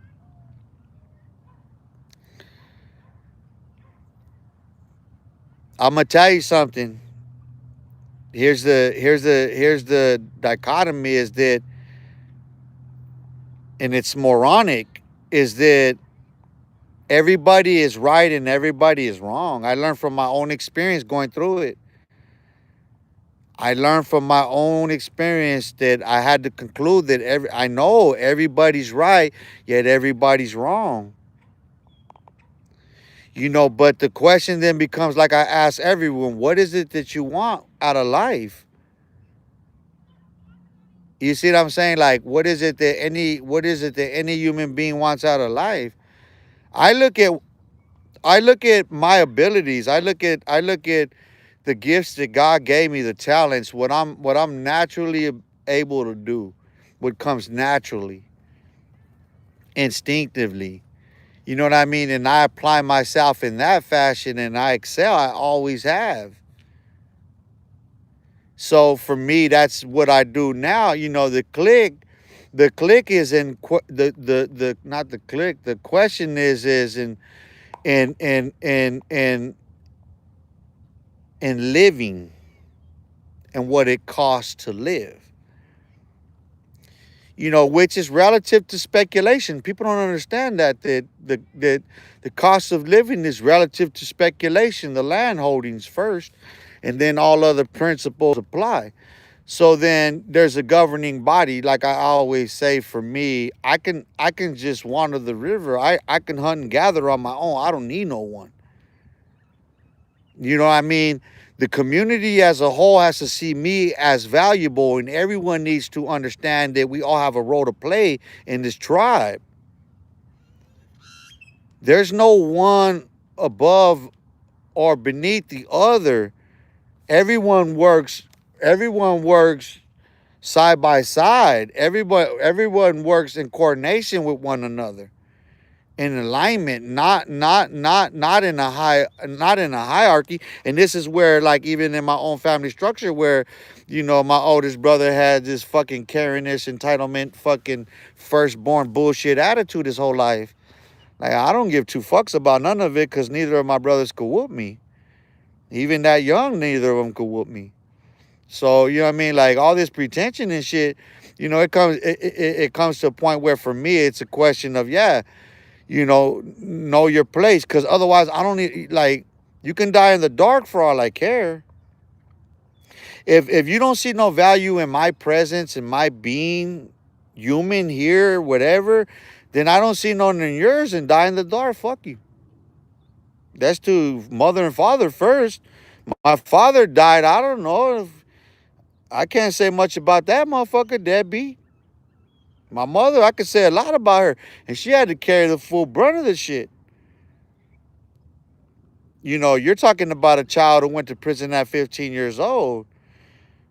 I'm gonna tell you something. Here's the dichotomy is that, and it's moronic, is that everybody is right and everybody is wrong. I learned from my own experience going through it. I learned from my own experience that I had to conclude that I know everybody's right, yet everybody's wrong. But the question then becomes, like I ask everyone, what is it that you want out of life? You see what I'm saying? Like, what is it that any human being wants out of life? I look at I look at my abilities. I look at the gifts that God gave me, the talents, what I'm naturally able to do, what comes naturally, instinctively. You know what I mean? And I apply myself in that fashion and I excel. I always have. So for me, that's what I do now. The click is in the not the click. The question is in living and what it costs to live. Which is relative to speculation. People don't understand that the cost of living is relative to speculation. The land holdings first, and then all other principles apply. So then there's a governing body. Like I always say, for me, I can just wander the river. I can hunt and gather on my own. I don't need no one. You know what I mean? The community as a whole has to see me as valuable, and everyone needs to understand that we all have a role to play in this tribe. There's no one above or beneath the other. Everyone works. Everyone works side by side. Everyone works in coordination with one another, in alignment, not in a hierarchy. And this is where, like, even in my own family structure, where my oldest brother had this fucking Karenish entitlement, fucking firstborn bullshit attitude his whole life. Like, I don't give two fucks about none of it, because neither of my brothers could whoop me. Even that young, neither of them could whoop me. So, you know what I mean? Like, all this pretension and shit, it comes to a point where, for me, it's a question of, yeah, know your place. Because otherwise, I don't need, like, you can die in the dark for all I care. If you don't see no value in my presence and my being human here, whatever, then I don't see none in yours, and die in the dark. Fuck you. That's to mother and father first. My father died. I don't know. I can't say much about that motherfucker, deadbeat. My mother, I could say a lot about her, and she had to carry the full brunt of the shit. You're talking about a child who went to prison at 15 years old,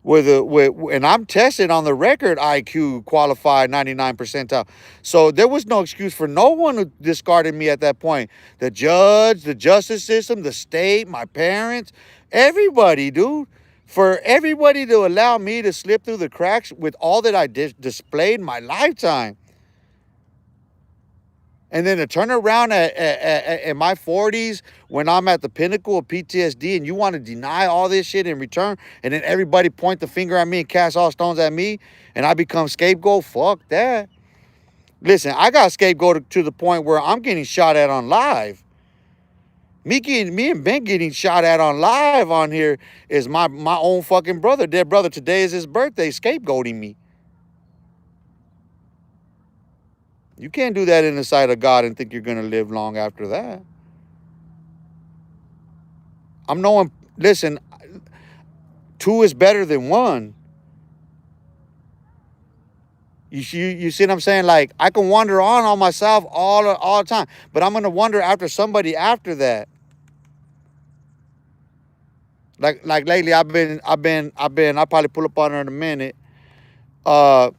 and I'm tested on the record IQ qualified 99 percentile. So there was no excuse for no one who discarded me at that point. The judge, the justice system, the state, my parents, everybody, dude. For everybody to allow me to slip through the cracks with all that I displayed in my lifetime, and then to turn around at my 40s, when I'm at the pinnacle of PTSD, and you want to deny all this shit in return, and then everybody point the finger at me and cast all stones at me, and I become scapegoat. Fuck that. Listen, I got scapegoated to the point where I'm getting shot at on live. Me and Ben getting shot at on live on here is my own fucking brother, dead brother. Today is his birthday, scapegoating me. You can't do that in the sight of God and think you're gonna live long after that. I'm knowing. Listen, two is better than one. You see what I'm saying? Like I can wander on myself all the time, but I'm gonna wonder after somebody after that. Like lately, I'll probably pull up on her in a minute. Uh,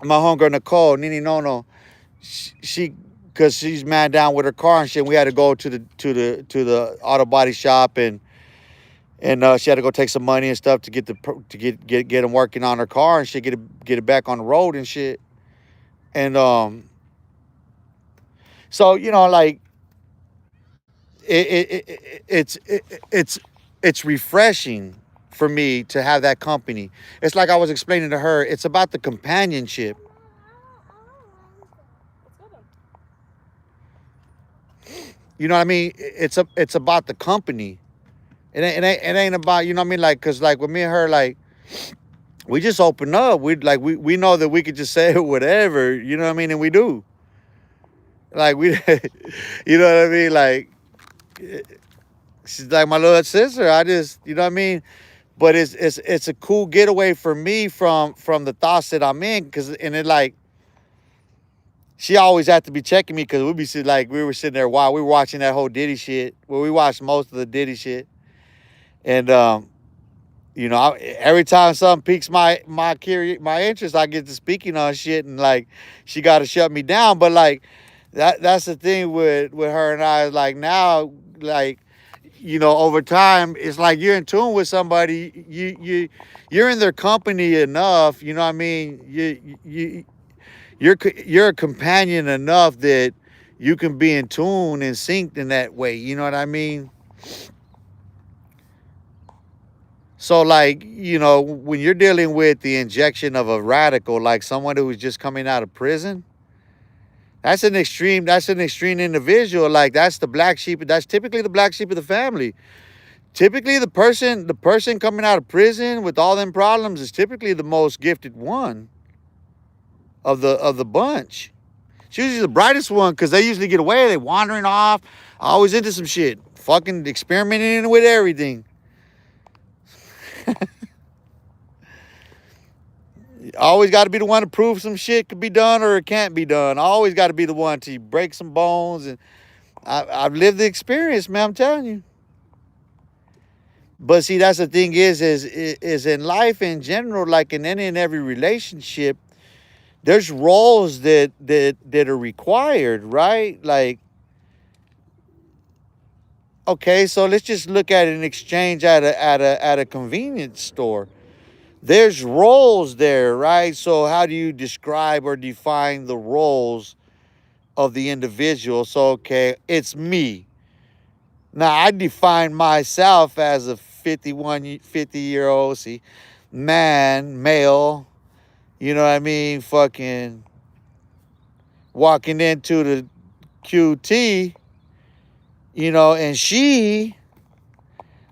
my homegirl Nicole, Nini Nono, she because she's man down with her car and shit. We had to go to the auto body shop and she had to go take some money and stuff to get them working on her car and shit, get it back on the road and shit. And so like it's refreshing for me to have that company. It's like I was explaining to her. It's about the companionship. You know what I mean? It's about the company. It ain't about, you know what I mean, like, cause like with me and her, like we just open up. We know that we could just say whatever, you know what I mean, and we do. Like we, you know what I mean, like she's like my little sister. I just, you know what I mean. But it's a cool getaway for me from the thoughts that I'm in, cause and it like she always had to be checking me because we'd be sitting like we were sitting there while we were watching that whole Diddy shit. Well, we watched most of the Diddy shit, and every time something piques my interest, I get to speaking on shit, and like she got to shut me down. But like that's the thing with her and I. Like now, like over time, it's like you're in tune with somebody. You're in their company enough. You know what I mean? You're a companion enough that you can be in tune and synced in that way. You know what I mean? So like, when you're dealing with the injection of a radical, like someone who's just coming out of prison, that's an extreme individual. Like that's the black sheep. That's typically the black sheep of the family. Typically the person coming out of prison with all them problems is typically the most gifted one of the bunch. She's usually the brightest one because they usually get away. They wandering off, always into some shit, fucking experimenting with everything. Always got to be the one to prove some shit could be done or it can't be done. Always got to be the one to break some bones. And I've lived the experience, man. I'm telling you. But see, that's the thing is in life in general, like in any and every relationship, there's roles that are required, right? Like, okay, so let's just look at an exchange at a convenience store. There's roles there, right? So how do you describe or define the roles of the individual? So okay, it's me. Now I define myself as a 50-year-old, see, man, male, you know what I mean, fucking walking into the QT, and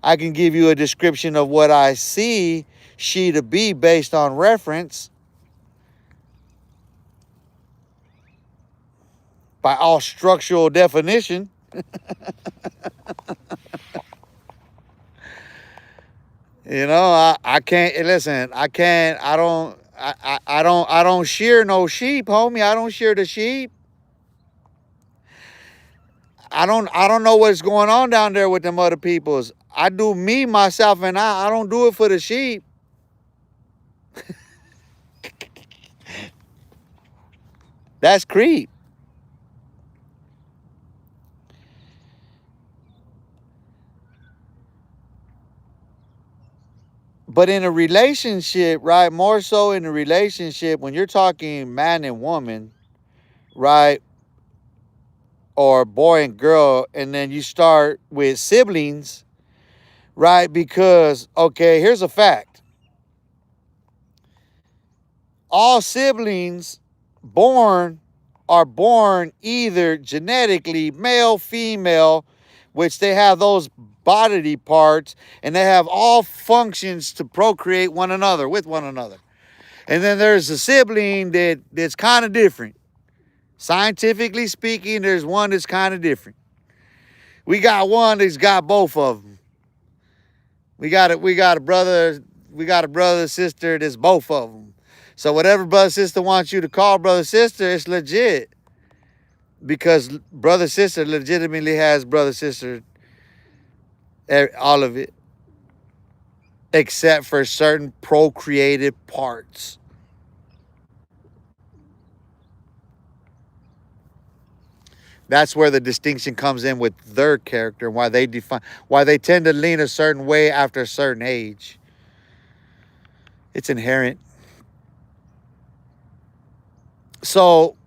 I can give you a description of what I see she to be based on reference by all structural definition. I can't listen. I don't shear no sheep, homie. I don't shear the sheep. I don't know what's going on down there with them other peoples. I do me, myself, and I don't do it for the sheep. That's creep. But in a relationship, right? More so in a relationship, when you're talking man and woman, right? Or boy and girl, and then you start with siblings, right? Because, okay, here's a fact. All siblings born are born either genetically male, female, which they have those bodily parts, and they have all functions to procreate one another with one another. And then there's a sibling that's kind of different. Scientifically speaking, there's one that's kind of different. We got one that's got both of them. We got a brother, sister that's both of them. So whatever brother sister wants you to call brother sister, it's legit. Because brother sister legitimately has brother sister, all of it, except for certain procreated parts. That's where the distinction comes in with their character, why they tend to lean a certain way after a certain age. It's inherent. So,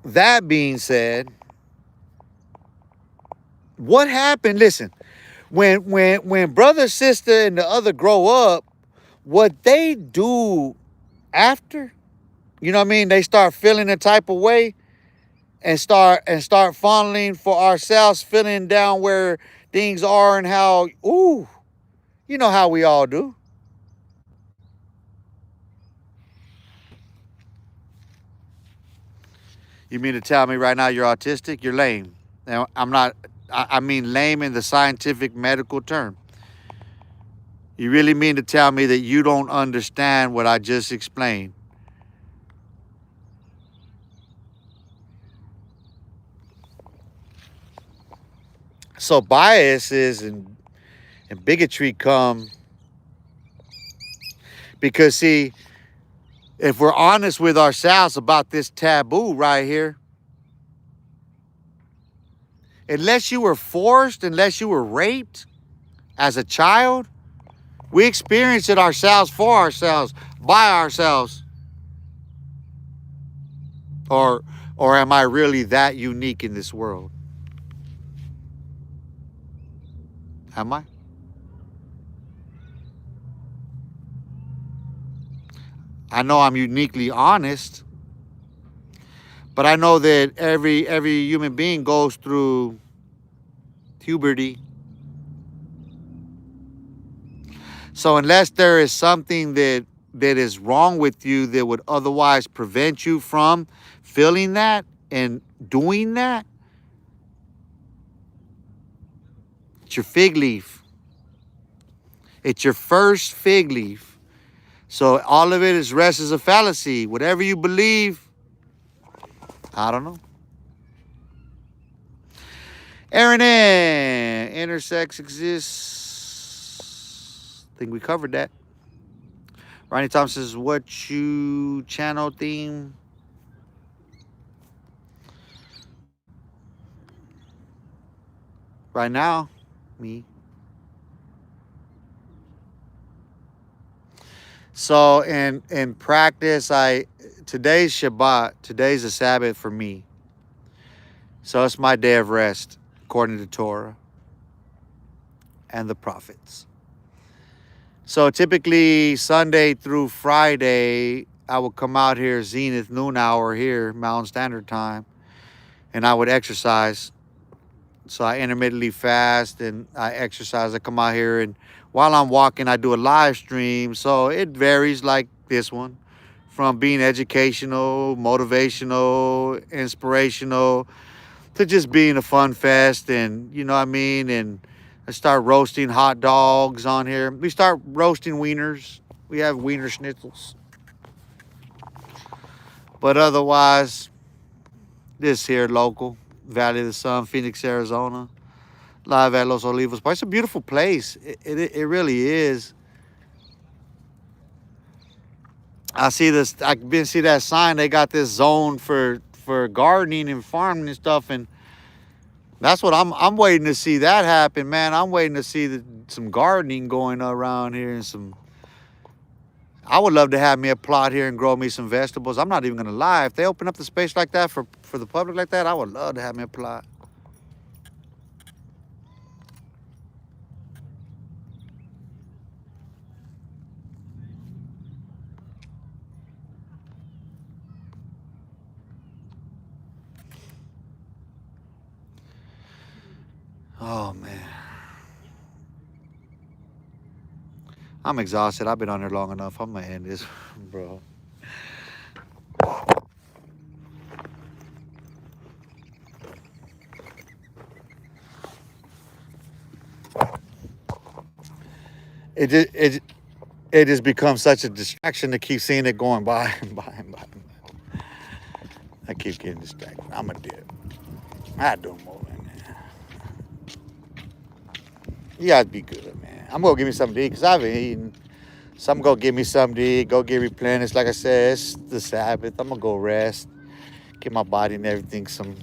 that being said, what happened? Listen, when brother, sister, and the other grow up, what they do after, you know what I mean? They start feeling a type of way and start funneling for ourselves, feeling down where things are and how, ooh, you know how we all do. You mean to tell me right now you're autistic? You're lame. Now, I'm not, I mean lame in the scientific medical term. You really mean to tell me that you don't understand what I just explained? So biases and bigotry come because, see, if we're honest with ourselves about this taboo right here, unless you were forced, unless you were raped as a child, we experience it ourselves, for ourselves, by ourselves. Or am I really that unique in this world? Am I? I know I'm uniquely honest, but I know that every human being goes through puberty. So unless there is something that is wrong with you that would otherwise prevent you from feeling that and doing that, it's your fig leaf. It's your first fig leaf. So all of it is rest is a fallacy. Whatever you believe, I don't know. Aaron N. Intersex exists. I think we covered that. Ronnie Thompson says, what you channel theme? Right now, me. So in practice, today's Shabbat, today's a Sabbath for me. So it's my day of rest, according to Torah and the prophets. So typically Sunday through Friday, I would come out here, Zenith noon hour here, Mountain Standard Time, and I would exercise. So I intermittently fast and I exercise. I come out here, and while I'm walking, I do a live stream. So it varies, like this one, from being educational, motivational, inspirational, to just being a fun fest. And you know what I mean? And I start roasting hot dogs on here. We start roasting wieners. We have wiener schnitzels. But otherwise, this here local, Valley of the Sun, Phoenix, Arizona. Live at Los Olivos Park. It's a beautiful place. It really is. I see this. I been see that sign. They got this zone for gardening and farming and stuff, and that's what I'm waiting to see that happen, man. I'm waiting to see some gardening going around here and some. I would love to have me a plot here and grow me some vegetables. I'm not even gonna lie. If they open up the space like that for the public like that, I would love to have me a plot. Oh man, I'm exhausted. I've been on there long enough. I'm gonna end this, bro. It just it just becomes such a distraction to keep seeing it going by and by and by. I keep getting distracted. I'm a dip. I do more, man. You gotta be good, man. I'm gonna give me something to eat because I've been eating. So I'm gonna give me something to eat, go get replenished. Like I said, it's the Sabbath. I'm gonna go rest, get my body and everything some